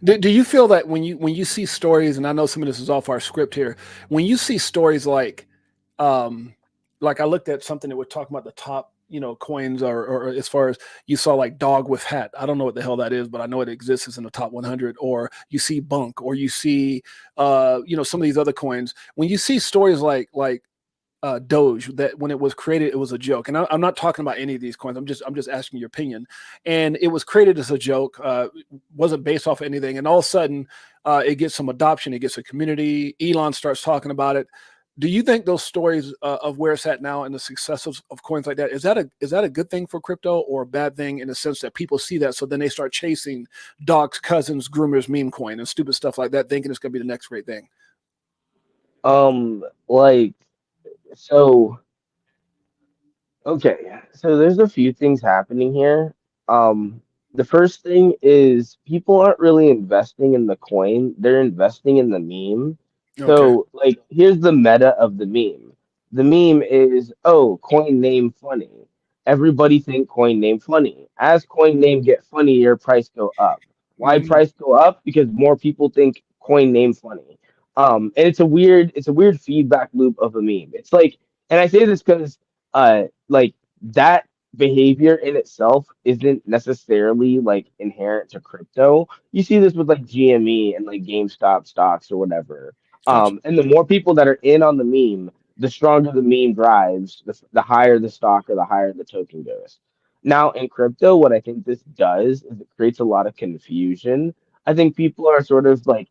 Do you feel that when you see stories, and I know some of this is off our script here, when you see stories um, like I looked at something that would talk about the top, coins, or as far as you saw like dog with hat. I don't know what the hell that is, but I know it exists as in the top 100. Or you see bunk, or you see, some of these other coins. When you see stories like Doge, that when it was created, it was a joke. And I'm not talking about any of these coins. I'm just asking your opinion. And it was created as a joke, wasn't based off anything. And all of a sudden, it gets some adoption. It gets a community. Elon starts talking about it. Do you think those stories of where it's at now and the success of coins like that, is that a good thing for crypto, or a bad thing in the sense that people see that, so then they start chasing dogs, cousins, groomers, meme coin, and stupid stuff like that, thinking it's going to be the next great thing? like so. Okay, so there's a few things happening here. The first thing is people aren't really investing in the coin, they're investing in the meme. Okay. So, like, here's the meta of the meme. The meme is, oh, coin name funny. Everybody think coin name funny. As coin name get funnier, price go up. Why Mhm. price go up? Because more people think coin name funny. And it's a weird feedback loop of a meme. It's like, and I say this because like that behavior in itself isn't necessarily like inherent to crypto. You see this with like GME and like GameStop stocks or whatever. Gotcha. And the more people that are in on the meme, the stronger the meme drives, the higher the stock or the higher the token goes. Now in crypto, what I think this does is it creates a lot of confusion. I think people are sort of like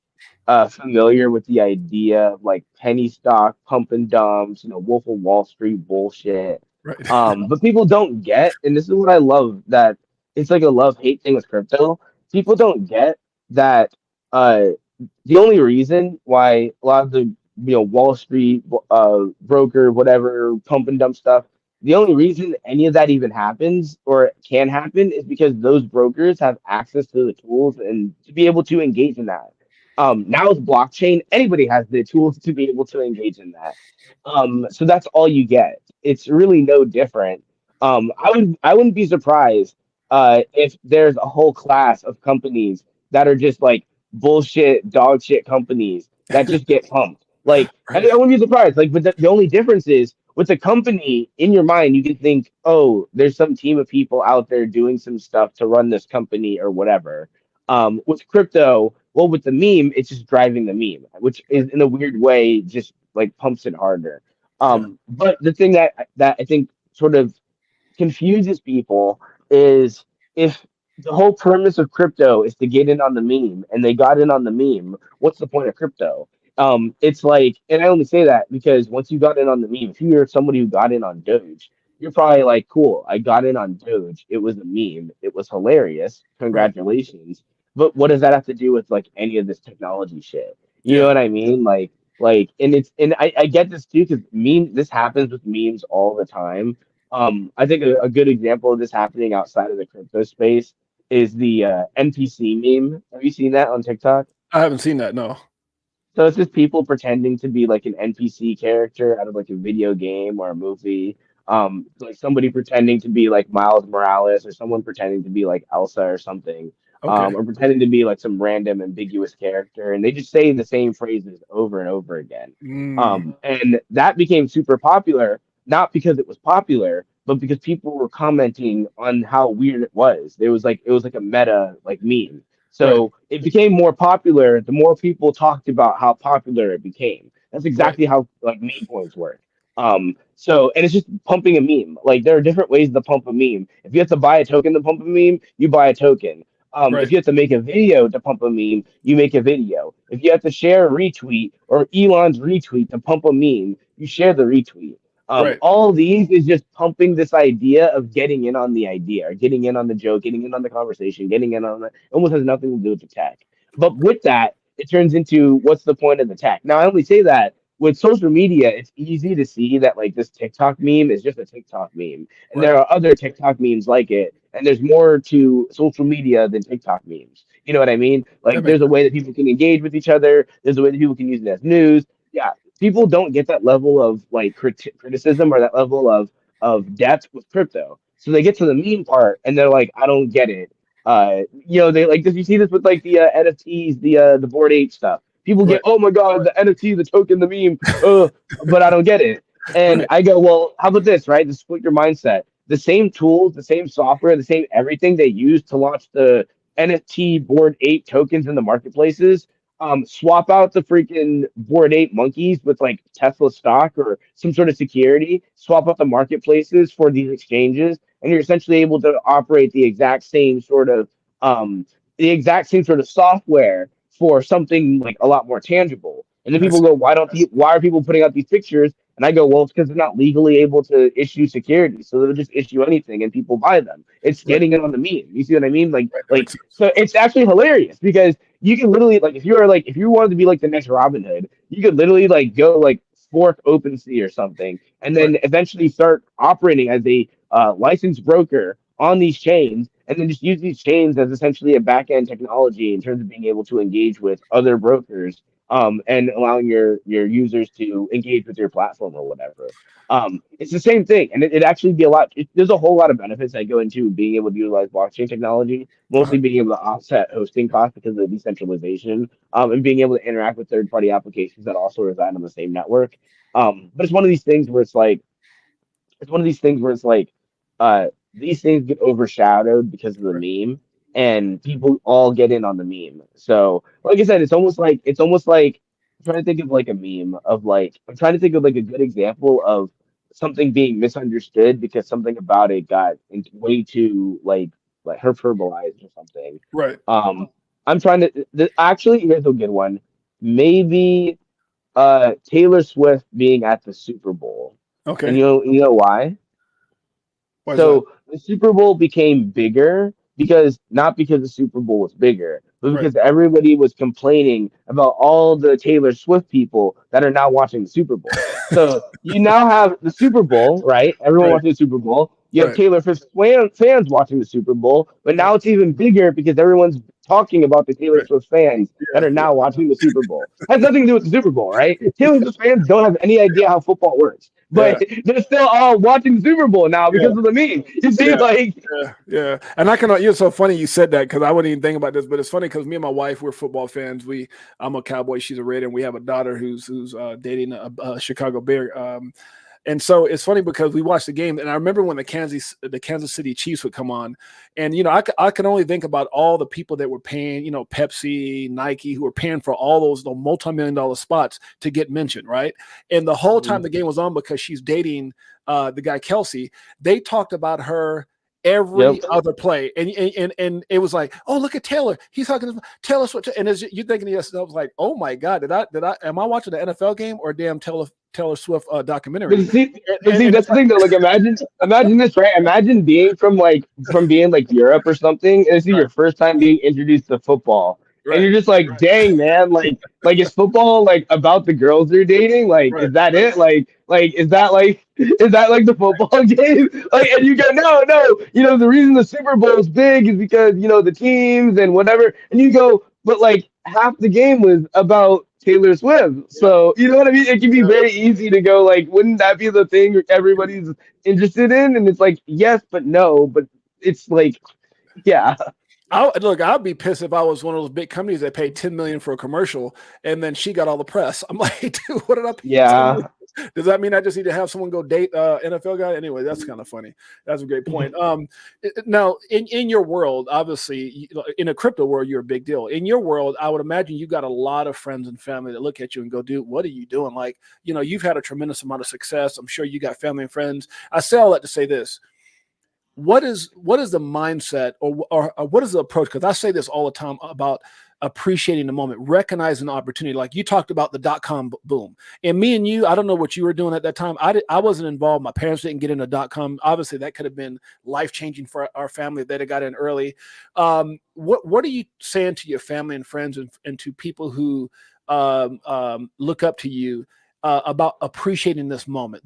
familiar with the idea of like penny stock, pump and dumps, Wolf of Wall Street bullshit. Right. But people don't get, and this is what I love, that it's like a love-hate thing with crypto. People don't get that uh the only reason why a lot of the Wall Street broker, whatever, pump and dump stuff, the only reason any of that even happens or can happen is because those brokers have access to the tools and to be able to engage in that. Now with blockchain, anybody has the tools to be able to engage in that. So that's all you get. It's really no different. I wouldn't be surprised if there's a whole class of companies that are just like bullshit dog shit companies that just get pumped. Like I Right. wouldn't be surprised. Like, but the only difference is with a company in your mind, you can think, oh, there's some team of people out there doing some stuff to run this company or whatever. With crypto, well, with the meme, it's just driving the meme, which Right. is in a weird way just like pumps it harder. Yeah. But the thing that I think sort of confuses people is if the whole premise of crypto is to get in on the meme and they got in on the meme, what's the point of crypto? It's like, and I only say that because once you got in on the meme, if you're somebody who got in on Doge, you're probably like, cool, I got in on Doge. It was a meme. It was hilarious. Right. Congratulations. But what does that have to do with like any of this technology shit? You know Yeah. what I mean? And I get this too because this happens with memes all the time. I think a good example of this happening outside of the crypto space is the NPC meme. Have you seen that on TikTok? I haven't seen that. No. So it's just people pretending to be like an NPC character out of like a video game or a movie. Like somebody pretending to be like Miles Morales or someone pretending to be like Elsa or something. Okay. Or pretending to be like some random ambiguous character, and they just say the same phrases over and over again. Mm, And that became super popular, not because it was popular, but because people were commenting on how weird it was. It was like a meta like meme. right. So it became more popular the more people talked about how popular it became. That's Right. exactly how like meme coins work. So and it's just pumping a meme. Like there are different ways to pump a meme. If you have to buy a token to pump a meme, you buy a token. If Right. you have to make a video to pump a meme, you make a video. If you have to share a retweet or Elon's retweet to pump a meme, you share the retweet. Right. All of these is just pumping this idea of getting in on the idea, or getting in on the joke, getting in on the conversation, getting in on it. Almost has nothing to do with the tech. But with that, it turns into what's the point of the tech? Now, I only say that with social media, it's easy to see that like this TikTok meme is just a TikTok meme, and Right. there are other TikTok memes like it, and there's more to social media than TikTok memes. You know what I mean? That Like, makes there's a way that people can engage with each other. There's a way that people can use it as news. Yeah, people don't get that level of like criticism or that level of depth with crypto. So they get to the meme part and they're like, I don't get it. They like, did you see this with like the NFTs, the Board Ape stuff? People get, right. oh my god, the NFT, the token, the meme, but I don't get it. And Right. I go, well, how about this, right? To split your mindset. The same tools, the same software, the same everything they use to launch the NFT Board Ape tokens in the marketplaces, swap out the freaking Board Ape monkeys with like Tesla stock or some sort of security, swap out the marketplaces for these exchanges, and you're essentially able to operate the exact same sort of software for something like a lot more tangible. And then people That's go, why are people putting out these pictures? And I go, well, it's because they're not legally able to issue security, so they'll just issue anything and people buy them. It's right. getting it on the meme. You see what I mean? Like, Right. That like makes sense. so it's actually hilarious because you can literally like if you wanted to be like the next Robin Hood, you could literally like go like fork OpenSea or something, and Right. then eventually start operating as a licensed broker on these chains, and then just use these chains as essentially a back end technology in terms of being able to engage with other brokers, and allowing your users to engage with your platform or whatever. It's the same thing, and it actually be a lot. There's a whole lot of benefits that go into being able to utilize blockchain technology, Uh-huh. mostly being able to offset hosting costs because of the decentralization, and being able to interact with third party applications that also reside on the same network. But it's one of these things where uh, these things get overshadowed because of the Right. meme, and people all get in on the meme. So, like I said, it's almost like I'm trying to think of like a meme of like I'm trying to think of like a good example of something being misunderstood because something about it got way too like hyperbolaized or something. Right. Um, I'm trying to actually here's a good one. Maybe Taylor Swift being at the Super Bowl. And Okay. you know why? Why is that? So the Super Bowl became bigger because not because the Super Bowl was bigger, but Right. because everybody was complaining about all the Taylor Swift people that are now watching the Super Bowl. So you now have the Super Bowl, right? Everyone Right. watching the Super Bowl. You have Right. Taylor Swift fans watching the Super Bowl, but Right. now it's even bigger because everyone's talking about the Taylor Right. Swift fans that Yeah. are Yeah. now watching the Super Bowl. Has nothing to do with the Super Bowl, right? Taylor Swift fans don't have any idea how football works, but Yeah. they're still all watching the Super Bowl now Yeah. because of the meme. You see, Yeah. like, Yeah, yeah, and I can. You're so funny you said that because I wouldn't even think about this, but it's funny because me and my wife we're football fans. I'm a Cowboy, she's a Raider, and we have a daughter who's dating a Chicago Bear. And so it's funny because we watched the game, and I remember when the Kansas City Chiefs would come on, and I can only think about all the people that were paying, Pepsi, Nike, who were paying for all those multi-million-dollar spots to get mentioned, right? And the whole time the game was on, because she's dating the guy Kelsey, they talked about her every other play, and it was like, oh, look at Taylor, he's talking to Taylor Swift, and as you're thinking to yourself, like, oh my God, am I watching the NFL game or a damn Taylor Swift documentary? But see, that's the thing though. Like, imagine this, right? Imagine being from being like Europe or something, and this is your first time being introduced to football, and you're just like, dang man, like is football like about the girls they're dating? Like, is that it? Like is that like the football game? Like, and you go, no, the reason the Super Bowl is big is because the teams and whatever, and you go, but like half the game was about Taylor Swift. So, you know what I mean? It can be very easy to go, like, wouldn't that be the thing everybody's interested in? And it's like, yes, but no. But it's like, yeah. I'd be pissed if I was one of those big companies that paid $10 million for a commercial and then she got all the press. I'm like, dude, what did I pay? Yeah. Does that mean I just need to have someone go date NFL guy? Anyway, that's kind of funny. That's a great point. Now, in your world, obviously, in a crypto world, you're a big deal. In your world, I would imagine you got a lot of friends and family that look at you and go, dude, what are you doing? Like, you've had a tremendous amount of success. I'm sure you got family and friends. I say all that to say this. What is the mindset or what is the approach? Because I say this all the time about appreciating the moment, recognizing the opportunity. Like you talked about the .com boom, and me and you, I don't know what you were doing at that time. I wasn't involved. My parents didn't get into .com. Obviously, that could have been life-changing for our family if they'd have got in early. What are you saying to your family and friends and to people who look up to you about appreciating this moment?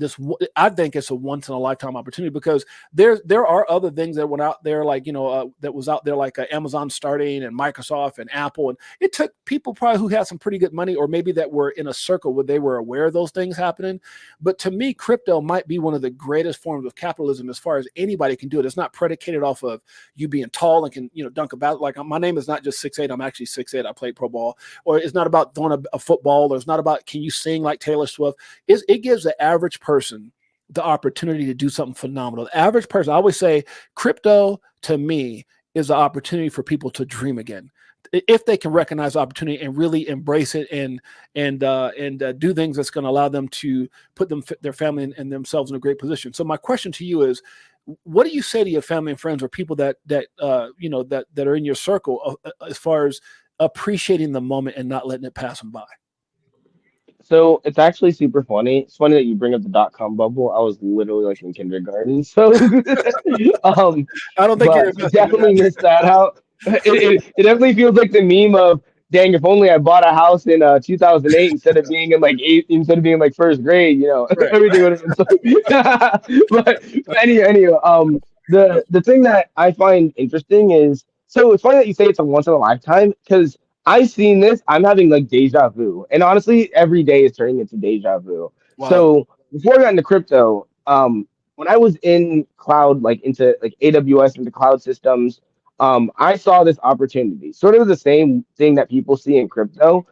I think it's a once in a lifetime opportunity, because there are other things that went out there, like that was out there, like Amazon starting and Microsoft and Apple, and it took people probably who had some pretty good money, or maybe that were in a circle where they were aware of those things happening. But to me, crypto might be one of the greatest forms of capitalism as far as anybody can do it. It's not predicated off of you being tall and can dunk about. Like, my name is not just 6'8". I'm actually 6'8". I played pro ball. Or it's not about throwing a football, or it's not about can you sing like Taylor Swift. It gives the average person the opportunity to do something phenomenal. The average person, I always say, crypto to me is an opportunity for people to dream again, if they can recognize the opportunity and really embrace it and do things that's going to allow them to put their family and themselves in a great position. So my question to you is, what do you say to your family and friends, or people that are in your circle, as far as appreciating the moment and not letting it pass them by? So it's actually super funny. It's funny that you bring up the .com bubble. I was literally like in kindergarten, so I don't think you're but definitely missed that out. It definitely feels like the meme of, dang, if only I bought a house in 2008 instead of being like first grade, Right. everything would have been so. but anyway, the thing that I find interesting is, so it's funny that you say it's a once in a lifetime, because I've seen this. I'm having like deja vu, and honestly, every day is turning into deja vu. Wow. So before I got into crypto, when I was in cloud, like into like AWS, into cloud systems, I saw this opportunity, sort of the same thing that people see in crypto,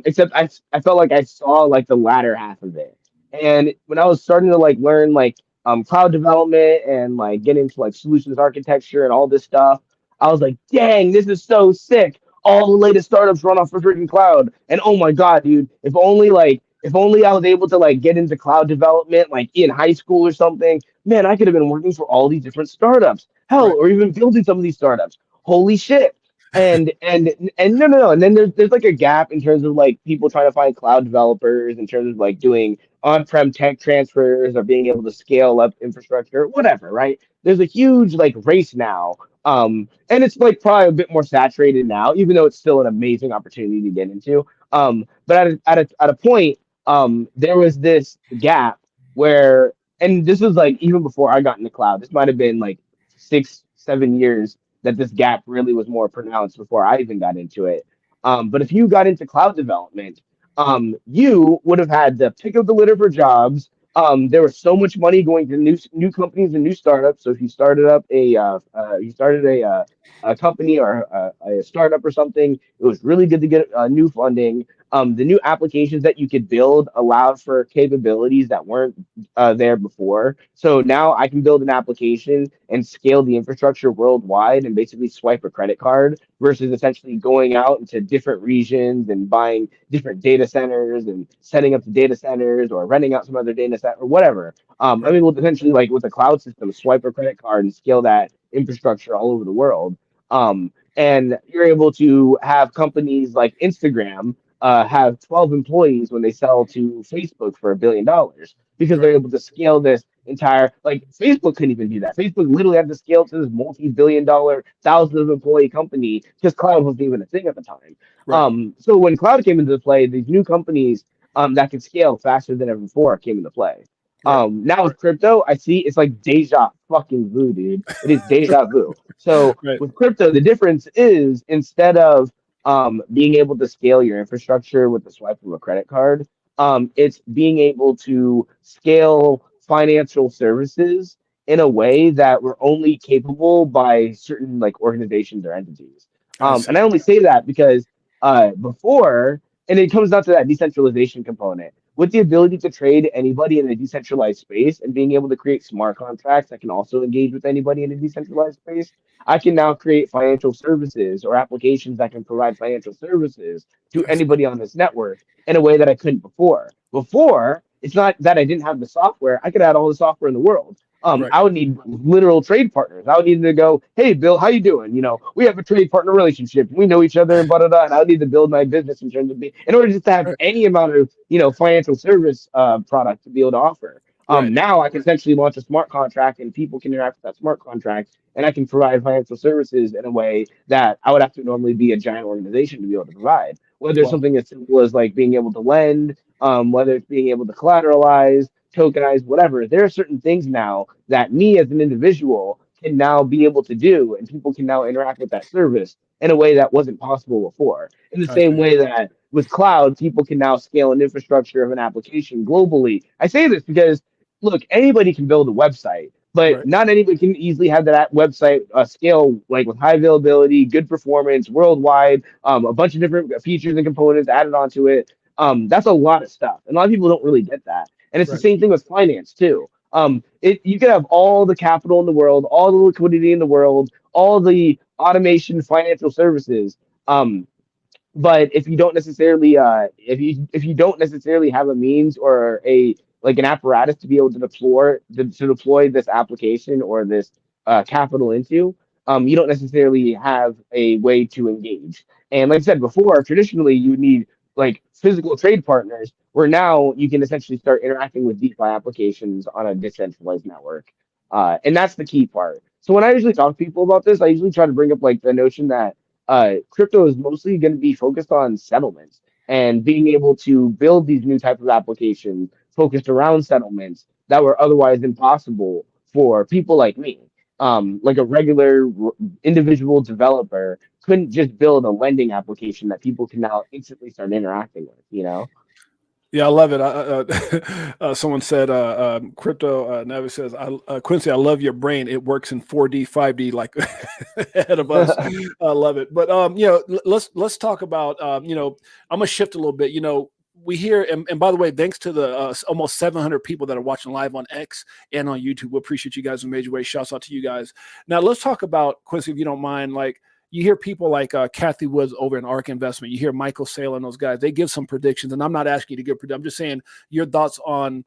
except I felt like I saw like the latter half of it. And when I was starting to like learn like cloud development and like get into like solutions architecture and all this stuff, I was like, dang, this is so sick. All the latest startups run off of freaking cloud. And oh my God, dude, if only I was able to like get into cloud development like in high school or something, man, I could have been working for all these different startups. Hell, Right. or even building some of these startups. Holy shit. And no. And then there's like a gap in terms of like people trying to find cloud developers, in terms of like doing on-prem tech transfers or being able to scale up infrastructure, whatever, right? There's a huge like race now. And it's like probably a bit more saturated now, even though it's still an amazing opportunity to get into. But at a point, there was this gap where, and this was like even before I got in the cloud. This might have been like 6, 7 years that this gap really was more pronounced before I even got into it. But if you got into cloud development, you would have had the pick of the litter for jobs. There was so much money going to new companies and new startups. So if you started up a company or a startup or something, it was really good to get new funding. the new applications that you could build allowed for capabilities that weren't there before. So now I can build an application and scale the infrastructure worldwide and basically swipe a credit card versus essentially going out into different regions and buying different data centers and setting up the data centers or renting out some other data set or whatever. I Right. mean, we'll essentially, like with a cloud system, swipe a credit card and scale that infrastructure all over the world. And you're able to have companies like Instagram have 12 employees when they sell to Facebook for $1 billion because Right. they're able to scale this entire, like Facebook couldn't even do that. Facebook literally had to scale to this multi-billion-dollar, thousands of employee company because cloud wasn't even a thing at the time. Right. So when cloud came into play, these new companies that could scale faster than ever before came into play. Right. Now with crypto, I see it's like deja fucking vu, dude. It is deja vu. So Right. with crypto, the difference is instead of being able to scale your infrastructure with the swipe of a credit card, it's being able to scale financial services in a way that we're only capable by certain like organizations or entities. I And see. I only say that because before, and it comes down to that decentralization component. With the ability to trade anybody in a decentralized space and being able to create smart contracts that can also engage with anybody in a decentralized space, I can now create financial services or applications that can provide financial services to I see. anybody on this network in a way that I couldn't before. Before, it's not that I didn't have the software, I could add all the software in the world. Right. I would need literal trade partners. I would need to go, hey, Bill, how you doing? You know, we have a trade partner relationship. We know each other and blah, blah, blah. And I would need to build my business in terms of in order just to have Right. any amount of, financial service product to be able to offer. Right. Now I can essentially launch a smart contract and people can interact with that smart contract and I can provide financial services in a way that I would have to normally be a giant organization to be able to provide. Whether it's Wow. something as simple as like being able to lend, whether it's being able to collateralize, tokenize, whatever. There are certain things now that me as an individual can now be able to do, and people can now interact with that service in a way that wasn't possible before. In the I same see. way that with cloud, people can now scale an infrastructure of an application globally. I say this because, look, anybody can build a website, but Right. not anybody can easily have that website scale like with high availability, good performance, worldwide, a bunch of different features and components added onto it. That's a lot of stuff, and a lot of people don't really get that. And it's the Right. same thing with finance too. You could have all the capital in the world, all the liquidity in the world, all the automation, financial services. But if you don't necessarily if you don't necessarily have a means or a like an apparatus to be able to deploy this application or this capital into, you don't necessarily have a way to engage. And like I said before, traditionally you would need like physical trade partners, where now you can essentially start interacting with DeFi applications on a decentralized network. And that's the key part. So when I usually talk to people about this, I usually try to bring up like the notion that crypto is mostly going to be focused on settlements and being able to build these new type of applications focused around settlements that were otherwise impossible for people like me. Like a regular individual developer couldn't just build a lending application that people can now instantly start interacting with, you know? Yeah, I love it. Someone said, "Crypto." Navi says, "Quincy, I love your brain. It works in 4D, 5D, like ahead of us. I love it." But let's talk about. I'm gonna shift a little bit. We hear, and by the way, thanks to the almost 700 people that are watching live on X and on YouTube. We appreciate you guys in major ways. Shouts out to you guys. Now let's talk about, Quincy, if you don't mind, like. You hear people like Kathy Woods over in ARK Investment. You hear Michael Saylor and those guys. They give some predictions, and I'm not asking you to give predictions. I'm just saying your thoughts on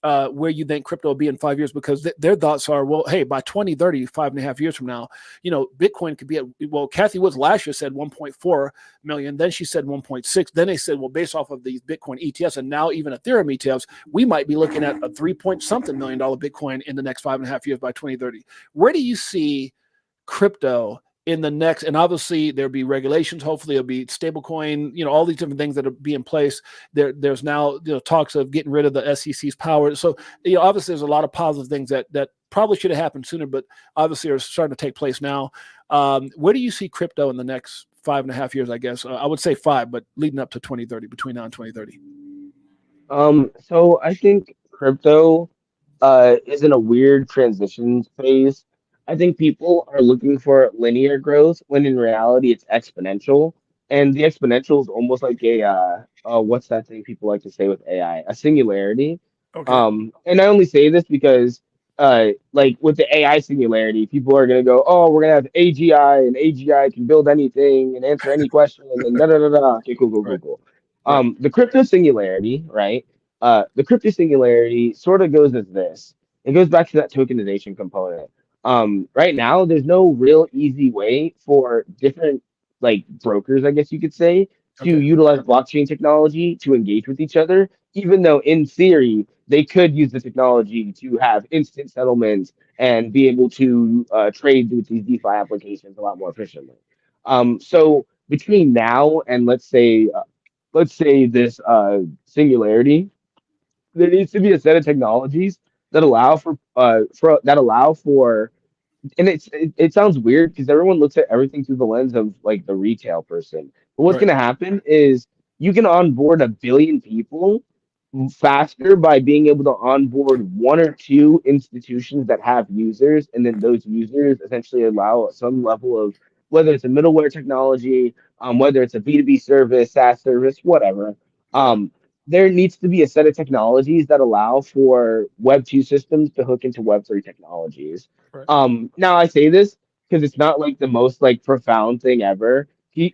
where you think crypto will be in 5 years, because their thoughts are, well, hey, by 2030, 5.5 years from now, Bitcoin could be at, well, Kathy Woods last year said 1.4 million. Then she said 1.6. Then they said, well, based off of these Bitcoin ETFs and now even Ethereum ETFs, we might be looking at a 3 point something million Bitcoin in the next 5.5 years by 2030. Where do you see crypto in the next, and obviously there'll be regulations, hopefully it'll be stablecoin, all these different things that will be in place. There's now talks of getting rid of the SEC's power. So obviously there's a lot of positive things that probably should have happened sooner, but obviously are starting to take place now. Where do you see crypto in the next 5.5 years? I guess I would say 5, but leading up to 2030, between now and 2030. So I think crypto is in a weird transition phase. I think people are looking for linear growth when in reality it's exponential. and the exponential is almost like a what's that thing people like to say with AI? A singularity. Okay. And I only say this because like with the AI singularity, people are gonna go, oh, we're gonna have AGI, and AGI can build anything and answer any question, and da da da da. Okay, cool, cool, cool, Right. cool. Right. The crypto singularity, right? The crypto singularity sort of goes as this. It goes back to that tokenization component. Right now, there's no real easy way for different like brokers, I guess you could say, to Okay. utilize blockchain technology to engage with each other, even though in theory they could use the technology to have instant settlements and be able to trade with these DeFi applications a lot more efficiently. So between now and let's say this singularity, there needs to be a set of technologies that allow for that allow for, and it sounds weird because everyone looks at everything through the lens of like the retail person. But what's Right. going to happen is you can onboard a billion people faster by being able to onboard one or two institutions that have users, and then those users essentially allow some level of, whether it's a middleware technology, whether it's a B2B service, SaaS service, whatever. Yeah. Um, there needs to be a set of technologies that allow for Web2 systems to hook into Web3 technologies. Right. Now I say this because it's not like the most like profound thing ever.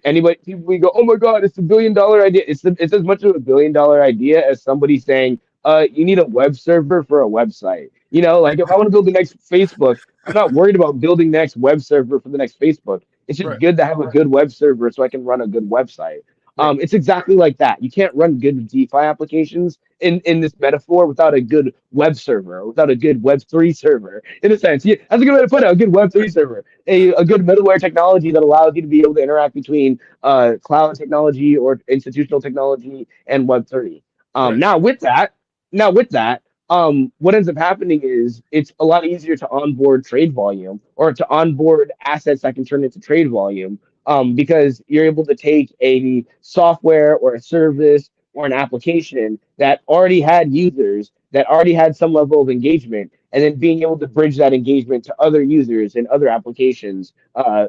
Anybody, people we go, oh my god, it's $1 billion idea. It's as much of $1 billion idea as somebody saying, you need a web server for a website. You know, like if I want to build the next Facebook, I'm not worried about building the next web server for the next Facebook. It's just Right. good to have a good web server so I can run a good website. Right. It's exactly like that. You can't run good DeFi applications in this metaphor without a good web server, without a good Web3 server. In a sense, yeah, that's a good way to put it. A good Web3 server, a good middleware technology that allows you to be able to interact between cloud technology or institutional technology and Web3. Right. Now with that, what ends up happening is it's a lot easier to onboard trade volume or to onboard assets that can turn into trade volume, because you're able to take a software or a service or an application that already had users, that already had some level of engagement, and then being able to bridge that engagement to other users and other applications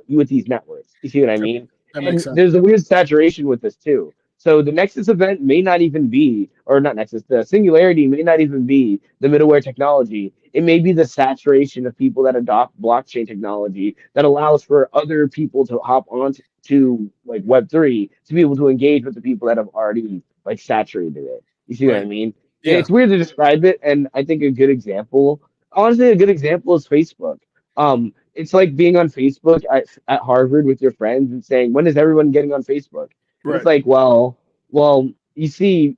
with these networks. You see what I That, mean? that makes And sense. there's a weird saturation with this too. So the Nexus event may not even be, or not Nexus, the Singularity may not even be the middleware technology. It may be the saturation of people that adopt blockchain technology that allows for other people to hop on to like Web3 to be able to engage with the people that have already like saturated it. You see what I Right. mean? Yeah. It's weird to describe it, and I think a good example, honestly, a good example is Facebook. It's like being on Facebook at Harvard with your friends and saying, "When is everyone getting on Facebook?" And it's Right. like, well, you see,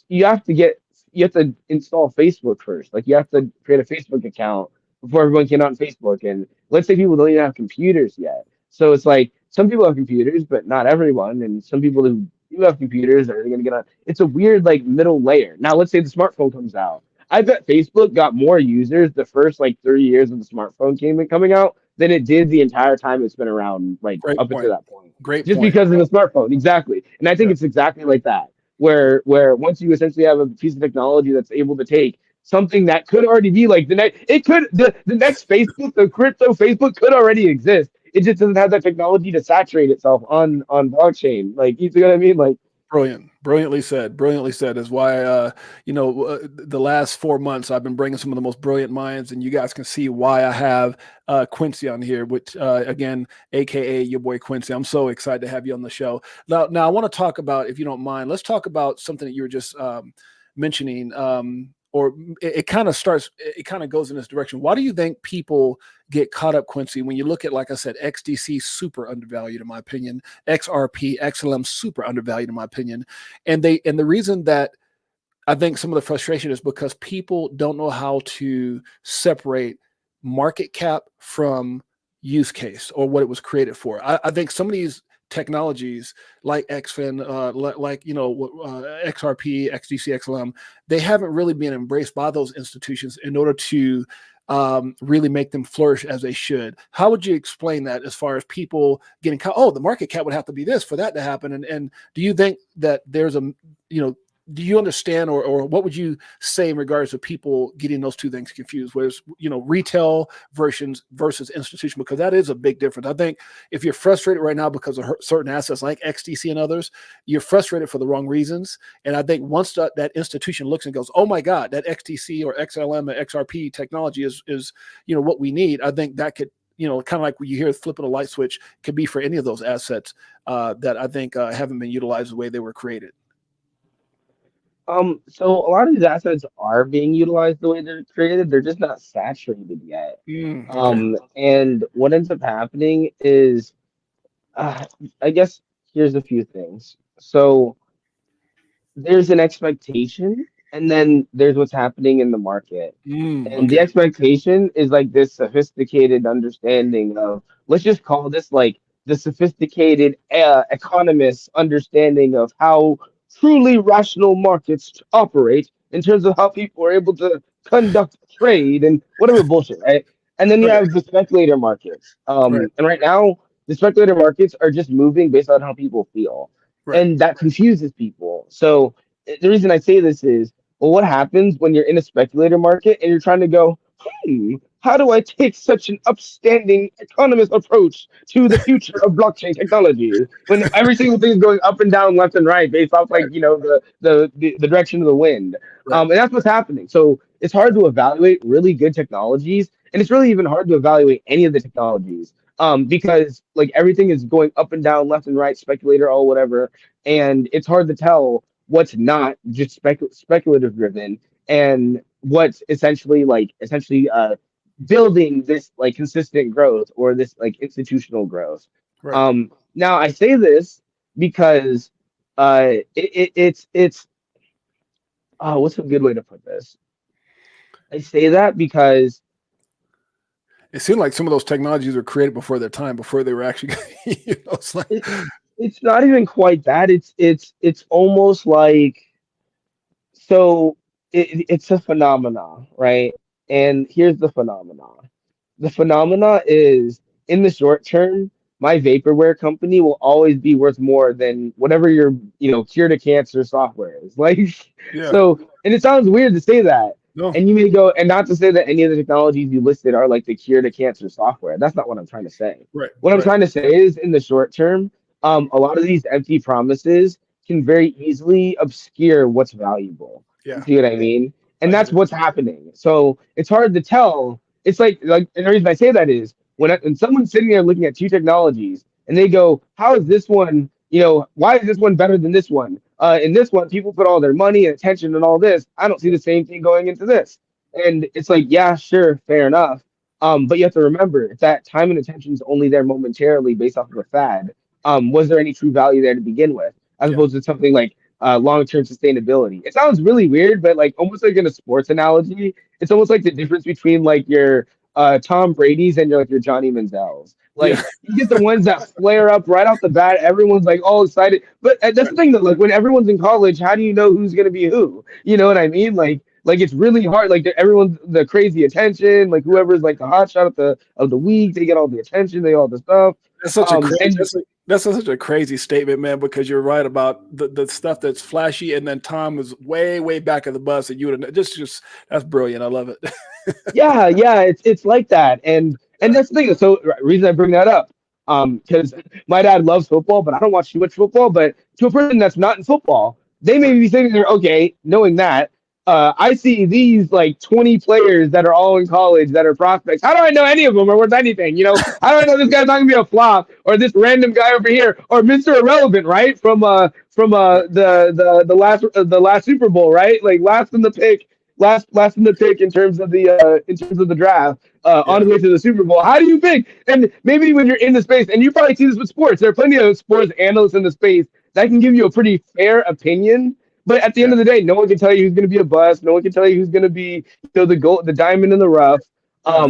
you have to get, you have to install Facebook first. Like you have to create a Facebook account before everyone can get on Facebook. And let's say people don't even have computers yet. So it's like some people have computers, but not everyone. And some people who do have computers are going to get on. It's a weird like middle layer. Now, let's say the smartphone comes out. I bet Facebook got more users the first like 30 years of the smartphone coming out than it did the entire time it's been around, like Great up until point. that point. Great Just point. because of the smartphone, exactly. And I think Yeah. it's exactly like that, where once you essentially have a piece of technology that's able to take something that could already be like the next, it could the next Facebook, the crypto Facebook could already exist. It just doesn't have that technology to saturate itself on blockchain. Like you see what I mean? Like Brilliant, brilliantly said. Brilliantly said is why the last 4 months I've been bringing some of the most brilliant minds, and you guys can see why I have Quincy on here, which again, aka your boy Quincy. I'm so excited to have you on the show. Now I want to talk about, if you don't mind, let's talk about something that you were just mentioning. Or it kind of starts, it kind of goes in this direction. Why do you think people get caught up, Quincy, when you look at, like I said, XDC super undervalued in my opinion, XRP, XLM super undervalued in my opinion, and the reason that I think some of the frustration is because people don't know how to separate market cap from use case or what it was created for. I think some of these technologies like XFIN, XRP, XDC, XLM, they haven't really been embraced by those institutions in order to really make them flourish as they should. How would you explain that as far as people getting caught? Oh, the market cap would have to be this for that to happen. And do you think that there's a, do you understand, or what would you say in regards to people getting those two things confused? Whereas, retail versus institutional, because that is a big difference. I think if you're frustrated right now because of certain assets like XDC and others, you're frustrated for the wrong reasons. And I think once that institution looks and goes, oh my God, that XDC or XLM or XRP technology is what we need. I think that could, kind of like when you hear flipping a light switch, could be for any of those assets that I think haven't been utilized the way they were created. So a lot of these assets are being utilized the way they're created. They're just not saturated yet. Okay. And what ends up happening is, I guess here's a few things. So there's an expectation, and then there's what's happening in the market. And the Okay. expectation is like this sophisticated understanding of, let's just call this like the sophisticated economist understanding of how truly rational markets operate in terms of how people are able to conduct trade and whatever bullshit, right? And then you Right. have the speculator markets. Right. And right now, the speculator markets are just moving based on how people feel. Right. And that confuses people. So the reason I say this is, well, what happens when you're in a speculator market and you're trying to go, how do I take such an upstanding economist approach to the future of blockchain technology when every single thing is going up and down, left and right, based off like the direction of the wind, Right. and that's what's happening. So it's hard to evaluate really good technologies, and it's really even hard to evaluate any of the technologies, because like everything is going up and down, left and right, speculator, all whatever, and it's hard to tell what's not just speculative driven and what's essentially building this like consistent growth or this like institutional growth. Right. Now I say this because it's what's a good way to put this? I say that because it seemed like some of those technologies were created before their time, before they were actually, it's like, it's not even quite that. It's almost like, so it's a phenomena, right? And here's the phenomena. The phenomena is, in the short term, my vaporware company will always be worth more than whatever your cure to cancer software is. Like, yeah, so, and it sounds weird to say that. no, And you may go, and not to say that any of the technologies you listed are like the cure to cancer software. That's not what I'm trying to say. right, What I'm right, trying to say is, in the short term, a lot of these empty promises can very easily obscure what's valuable. You yeah, see what I mean? And I get that's it. what's happening. So it's hard to tell. It's like, and the reason I say that is when someone's sitting there looking at two technologies and they go, how is this one, why is this one better than this one? In this one, people put all their money and attention and all this. I don't see the same thing going into this. And it's like, yeah, sure, fair enough. But you have to remember that time and attention is only there momentarily based off of a fad. Was there any true value there to begin with, as Yeah, opposed to something like long-term sustainability? It sounds really weird, but like almost like in a sports analogy, it's almost like the difference between like your Tom Brady's and your Johnny Manziel's. yeah, Like you get the ones that flare up right off the bat, everyone's like all excited. But that's right. the thing that like when everyone's in college, how do you know who's gonna be who? You know what I mean? Like it's really hard. Like everyone's the crazy attention. Like whoever's like the hot shot of the week, they get all the attention, they all the stuff. That's such a crazy. And That's such a crazy statement, man. Because you're right about the stuff that's flashy, and then Tom was way back of the bus, and you would just that's brilliant. I love it. yeah, it's like that, and that's the thing. So reason I bring that up, because my dad loves football, but I don't watch too much football. But to a person that's not in football, they may Right. be sitting there, okay, knowing that. I see these like 20 players that are all in college that are prospects. How do I know any of them are worth anything? How do I know this guy's not gonna be a flop, or this random guy over here, or Mr. Irrelevant, right? From the last Super Bowl, right? Like last in the pick in terms of the draft, on Yeah. the way to the Super Bowl. How do you pick? And maybe when you're in the space, and you probably see this with sports, there are plenty of sports analysts in the space that can give you a pretty fair opinion. But at the end Yeah. of the day, no one can tell you who's going to be a bust. No one can tell you who's going to be, the diamond in the rough. Yeah.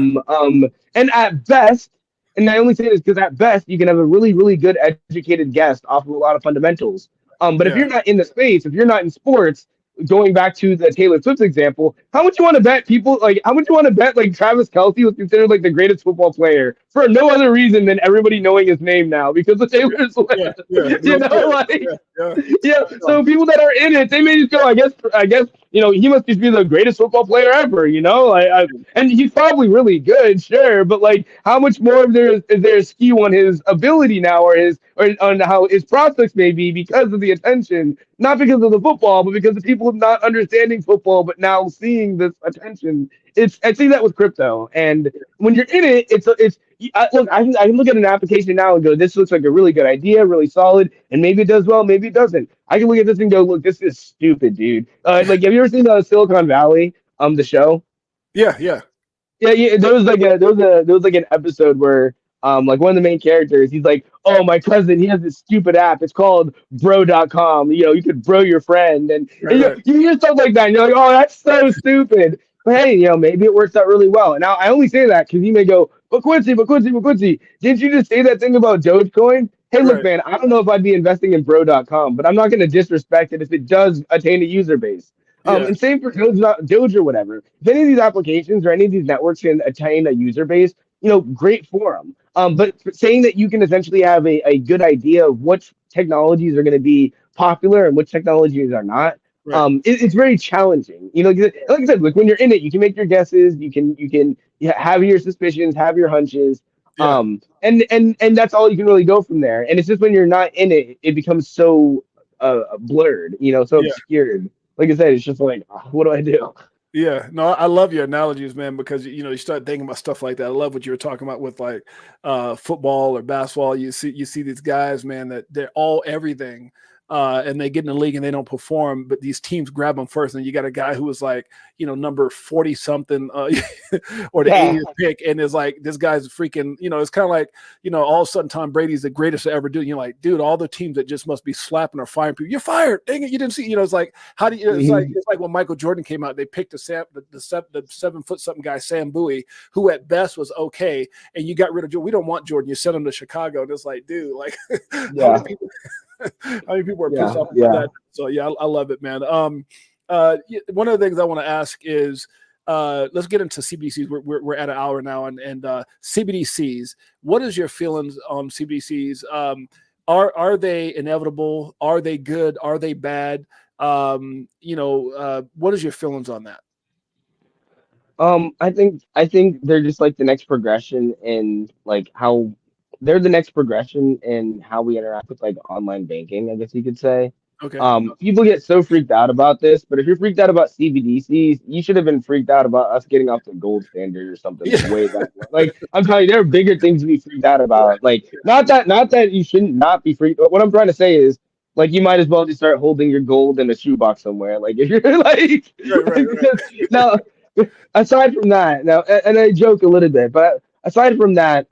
And at best, and I only say this because at best you can have a really, really good educated guess off of a lot of fundamentals. But if Yeah. you're not in the space, if you're not in sports, going back to the Taylor Swift example, how much you want to bet people like how much you want to bet like Travis Kelce was considered like the greatest football player for no other reason than everybody knowing his name now because of Taylor Swift. Yeah. You know, Yeah. like Yeah. yeah. So people that are in it, they may just go, I guess, you know, he must just be the greatest football player ever, you know? And he's probably really good, sure, but like how much more of there is there a skew on his ability now or on how his prospects may be because of the attention, not because of the football, but because of people not understanding football, but now seeing this attention. I see that with crypto. And when you're in it, look, I can look at an application now and go, this looks like a really good idea, really solid, and maybe it does well, maybe it doesn't. I can look at this and go, look, this is stupid, dude. Like, have you ever seen Silicon Valley, the show? Yeah. Yeah. There was like an episode where like one of the main characters, he's like, oh, my cousin, he has this stupid app. It's called bro.com. You know, you could bro your friend, and Right. you hear stuff like that, and you're like, oh, that's so stupid. But hey, you know, maybe it works out really well. And now I only say that because you may go, but Quincy, didn't you just say that thing about Dogecoin? Hey, look, Right. man, I don't know if I'd be investing in bro.com, but I'm not going to disrespect it if it does attain a user base. Yeah. And same for Doge or whatever. If any of these applications or any of these networks can attain a user base, you know, great for them. But saying that you can essentially have a good idea of which technologies are going to be popular and which technologies are not, Right. it's very challenging. You know, like I said, like when you're in it, you can make your guesses, you can have your suspicions, have your hunches, Yeah. and that's all you can really go from there. And it's just when you're not in it, it becomes so blurred, you know, so Yeah. obscured. Like I said, it's just like, what do I do? Yeah, no, I love your analogies, man, because you know you start thinking about stuff like that. I love what you were talking about with like football or basketball. You see these guys, man, that they're all everything, and they get in the league and they don't perform, but these teams grab them first. And you got a guy who was like, you know, number 40 something, or the Yeah. 80th pick, and is like this guy's freaking, you know, it's kind of like, you know, all of a sudden Tom Brady's the greatest to ever do. And you're like, dude, all the teams that just must be slapping or firing people, you're fired. Dang it, you didn't see. You know, it's like how do you? It's like when Michael Jordan came out, they picked the 7 foot something guy, Sam Bowie, who at best was okay, and you got rid of Jordan. We don't want Jordan. You sent him to Chicago, and it's like, dude, like, how Yeah. many people are pissed Yeah. off about Yeah. that? So yeah, I love it, man. One of the things I want to ask is, let's get into CBDCs. We're at an hour now, and CBDCs. What is your feelings on CBDCs? Are they inevitable? Are they good? Are they bad? What is your feelings on that? I think they're just like the next progression in like how they're the next progression in how we interact with like online banking, I guess you could say. Okay. People get so freaked out about this, but if you're freaked out about CBDCs, you should have been freaked out about us getting off the gold standard or something like Yeah. way back when. Like I'm telling you, there are bigger things to be freaked out about. Like not that you shouldn't not be freaked. What I'm trying to say is like you might as well just start holding your gold in a shoebox somewhere. Like if you're like, Right. because now aside from that, now and I joke a little bit, but aside from that,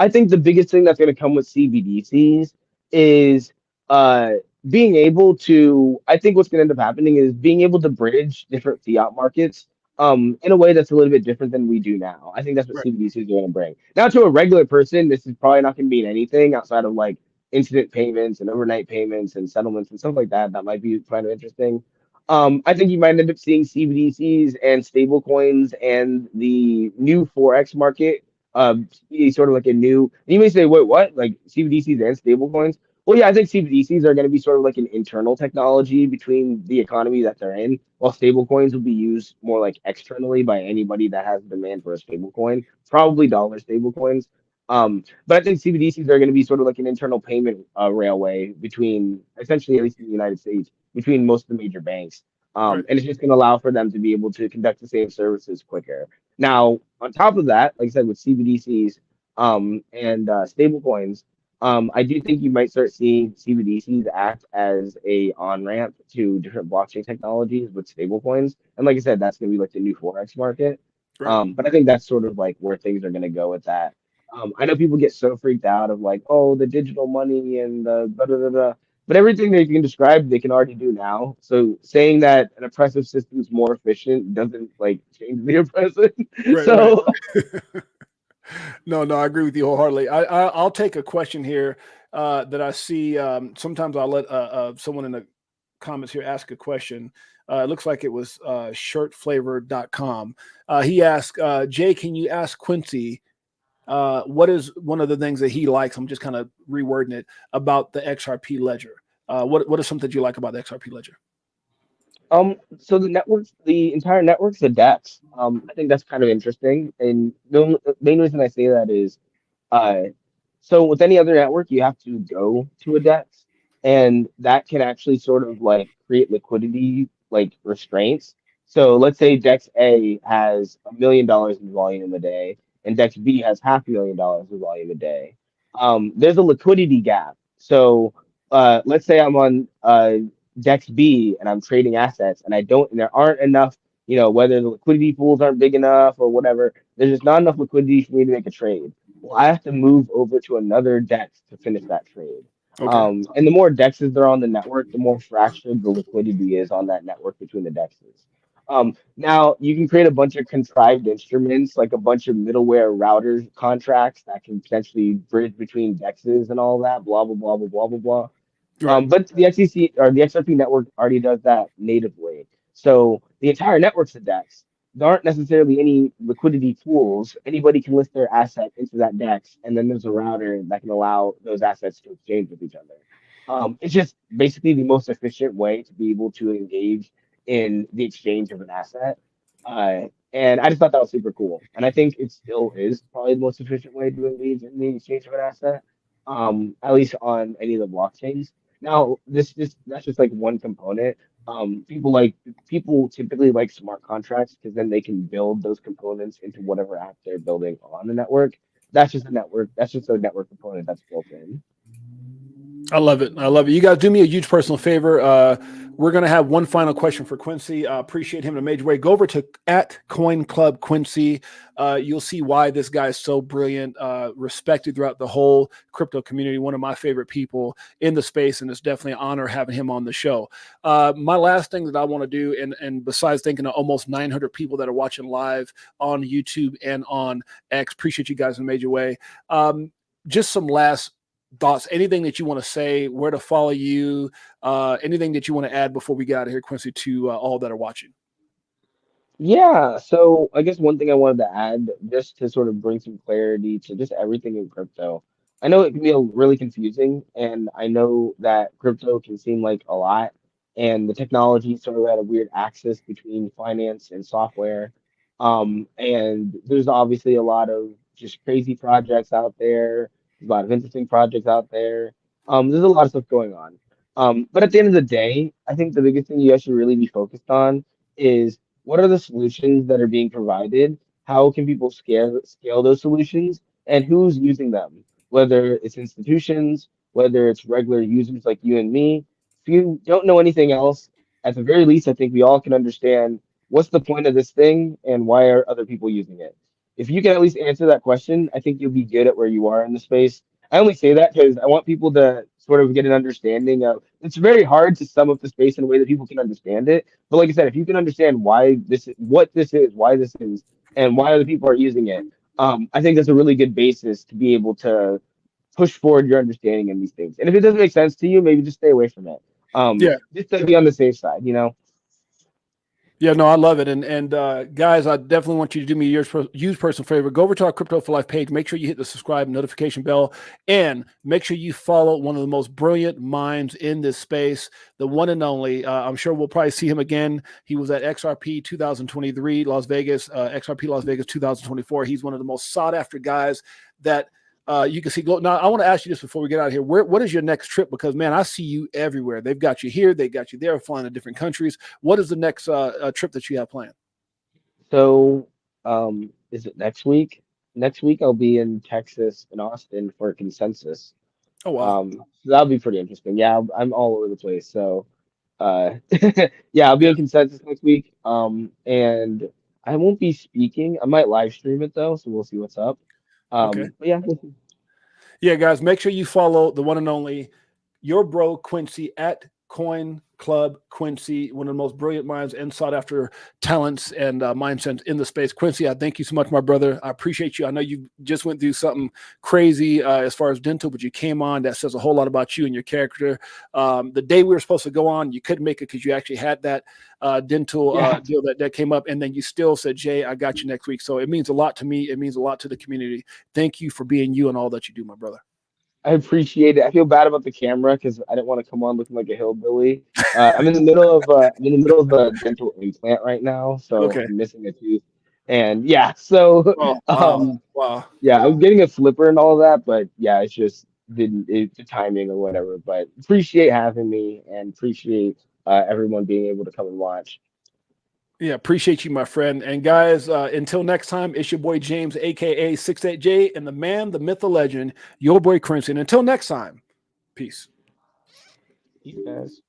I think the biggest thing that's going to come with CBDCs is uh being able to. I think what's going to end up happening is being able to bridge different fiat markets in a way that's a little bit different than we do now. I think that's what Right. CBDCs are going to bring. Now to a regular person, this is probably not going to mean anything outside of like instant payments and overnight payments and settlements and stuff like that. That might be kind of interesting. I think you might end up seeing CBDCs and stable coins and the new Forex market be sort of like a new. And you may say, wait, what? Like CBDCs and stable coins? Well, yeah, I think CBDCs are going to be sort of like an internal technology between the economy that they're in, while stable coins will be used more like externally by anybody that has demand for a stable coin, probably dollar stable coins. But I think CBDCs are going to be sort of like an internal payment railway between, essentially, at least in the United States, between most of the major banks. Right. And it's just going to allow for them to be able to conduct the same services quicker. Now, on top of that, like I said, with CBDCs and stable coins, I do think you might start seeing CBDCs act as a on ramp to different blockchain technologies with stable coins. And like I said, that's going to be like the new Forex market. Right. But I think that's sort of like where things are going to go with that. I know people get so freaked out of like, oh, the digital money and the blah, blah, blah, blah. But everything that you can describe, they can already do now. So saying that an oppressive system is more efficient doesn't like change the oppressive. Right. So No, I agree with you wholeheartedly. I'll take a question here that I see. Sometimes I'll let someone in the comments here ask a question. It looks like it was shirtflavor.com. He asked, Jay, can you ask Quincy what is one of the things that he likes? I'm just kind of rewording it about the XRP ledger. What is something that you like about the XRP ledger? So the entire network's a DEX. I think that's kind of interesting. And the main reason I say that is, uh, so with any other network, you have to go to a DEX, and that can actually sort of like create liquidity like restraints. So let's say DEX A has $1 million in volume a day, and DEX B has $500,000 in volume a day. There's a liquidity gap. So let's say I'm on Dex B and I'm trading assets and and there aren't enough, whether the liquidity pools aren't big enough or whatever, there's just not enough liquidity for me to make a trade. Well, I have to move over to another Dex to finish that trade. Okay. And the more Dexes there are on the network, the more fractured the liquidity is on that network between the Dexes. Now you can create a bunch of contrived instruments, like a bunch of middleware routers contracts that can potentially bridge between Dexes and all that, blah, blah, blah, blah, blah, blah, blah. Right. But the XDC or the XRP network already does that natively. So the entire network's a DEX. There aren't necessarily any liquidity pools. Anybody can list their asset into that DEX, and then there's a router that can allow those assets to exchange with each other. It's just basically the most efficient way to be able to engage in the exchange of an asset. And I just thought that was super cool. And I think it still is probably the most efficient way to engage in the exchange of an asset, at least on any of the blockchains. Now, this that's just like one component. People typically like smart contracts because then they can build those components into whatever app they're building on the network. That's just a network. That's just a network component that's built in. I love it. I love it. You guys do me a huge personal favor. We're going to have one final question for Quincy. I appreciate him in a major way. Go over to @CoinClubQuincy. You'll see why this guy is so brilliant, respected throughout the whole crypto community. One of my favorite people in the space, and it's definitely an honor having him on the show. My last thing that I want to do, and besides thinking of almost 900 people that are watching live on YouTube and on X, appreciate you guys in a major way. Just some last thoughts, anything that you want to say, where to follow you, anything that you want to add before we get out of here, Quincy, to all that are watching. Yeah, so I guess one thing I wanted to add, just to sort of bring some clarity to just everything in crypto. I know it can be really confusing, and I know that crypto can seem like a lot, and the technology sort of had a weird axis between finance and software. And there's obviously a lot of just crazy projects out there. There's a lot of interesting projects out there. There's a lot of stuff going on. But at the end of the day, I think the biggest thing you guys should really be focused on is what are the solutions that are being provided? How can people scale those solutions? And who's using them? Whether it's institutions, whether it's regular users like you and me. If you don't know anything else, at the very least, I think we all can understand what's the point of this thing and why are other people using it. If you can at least answer that question, I think you'll be good at where you are in the space. I only say that because I want people to sort of get an understanding of it's very hard to sum up the space in a way that people can understand it. But like I said, if you can understand what this is, why this is, and why other people are using it, I think that's a really good basis to be able to push forward your understanding in these things. And if it doesn't make sense to you, maybe just stay away from it. Yeah. Just to be on the safe side, you know. Yeah, no, I love it. And guys, I definitely want you to do me a huge personal favor. Go over to our Crypto for Life page. Make sure you hit the subscribe notification bell, and make sure you follow one of the most brilliant minds in this space, the one and only. I'm sure we'll probably see him again. He was at XRP 2023 Las Vegas, XRP Las Vegas 2024. He's one of the most sought after guys that you can see. Now, I want to ask you this before we get out of here. What is your next trip? Because, man, I see you everywhere. They've got you here. They got you there, flying to different countries. What is the next trip that you have planned? So, is it next week? Next week I'll be in Texas and Austin for a consensus. Oh, wow. So that'll be pretty interesting. Yeah, I'm all over the place. So, uh, yeah, I'll be Yeah. in consensus next week. And I won't be speaking. I might live stream it though, so we'll see what's up. Okay. But yeah, Yeah, guys, make sure you follow the one and only your bro Quincy at Coin Club Quincy, one of the most brilliant minds and sought after talents and mindsets in the space. Quincy, I thank you so much, my brother. I appreciate you. I know you just went through something crazy as far as dental, but you came on. That says a whole lot about you and your character. The day we were supposed to go on, you couldn't make it because you actually had that dental deal that came up, and then you still said, Jay, I got you next week. So it means a lot to me. It means a lot to the community. Thank you for being you and all that you do, my brother. I appreciate it. I feel bad about the camera because I didn't want to come on looking like a hillbilly. I'm in the middle of a dental implant right now, so Okay. I'm missing a tooth. And yeah, so Oh, wow. Wow. yeah, I was getting a flipper and all of that, but yeah, it's just the timing or whatever. But appreciate having me and appreciate everyone being able to come and watch. Yeah, appreciate you, my friend. And guys, until next time, it's your boy James, aka 68J, and the man, the myth, the legend, your boy Quincy. And until next time, peace. Peace, guys.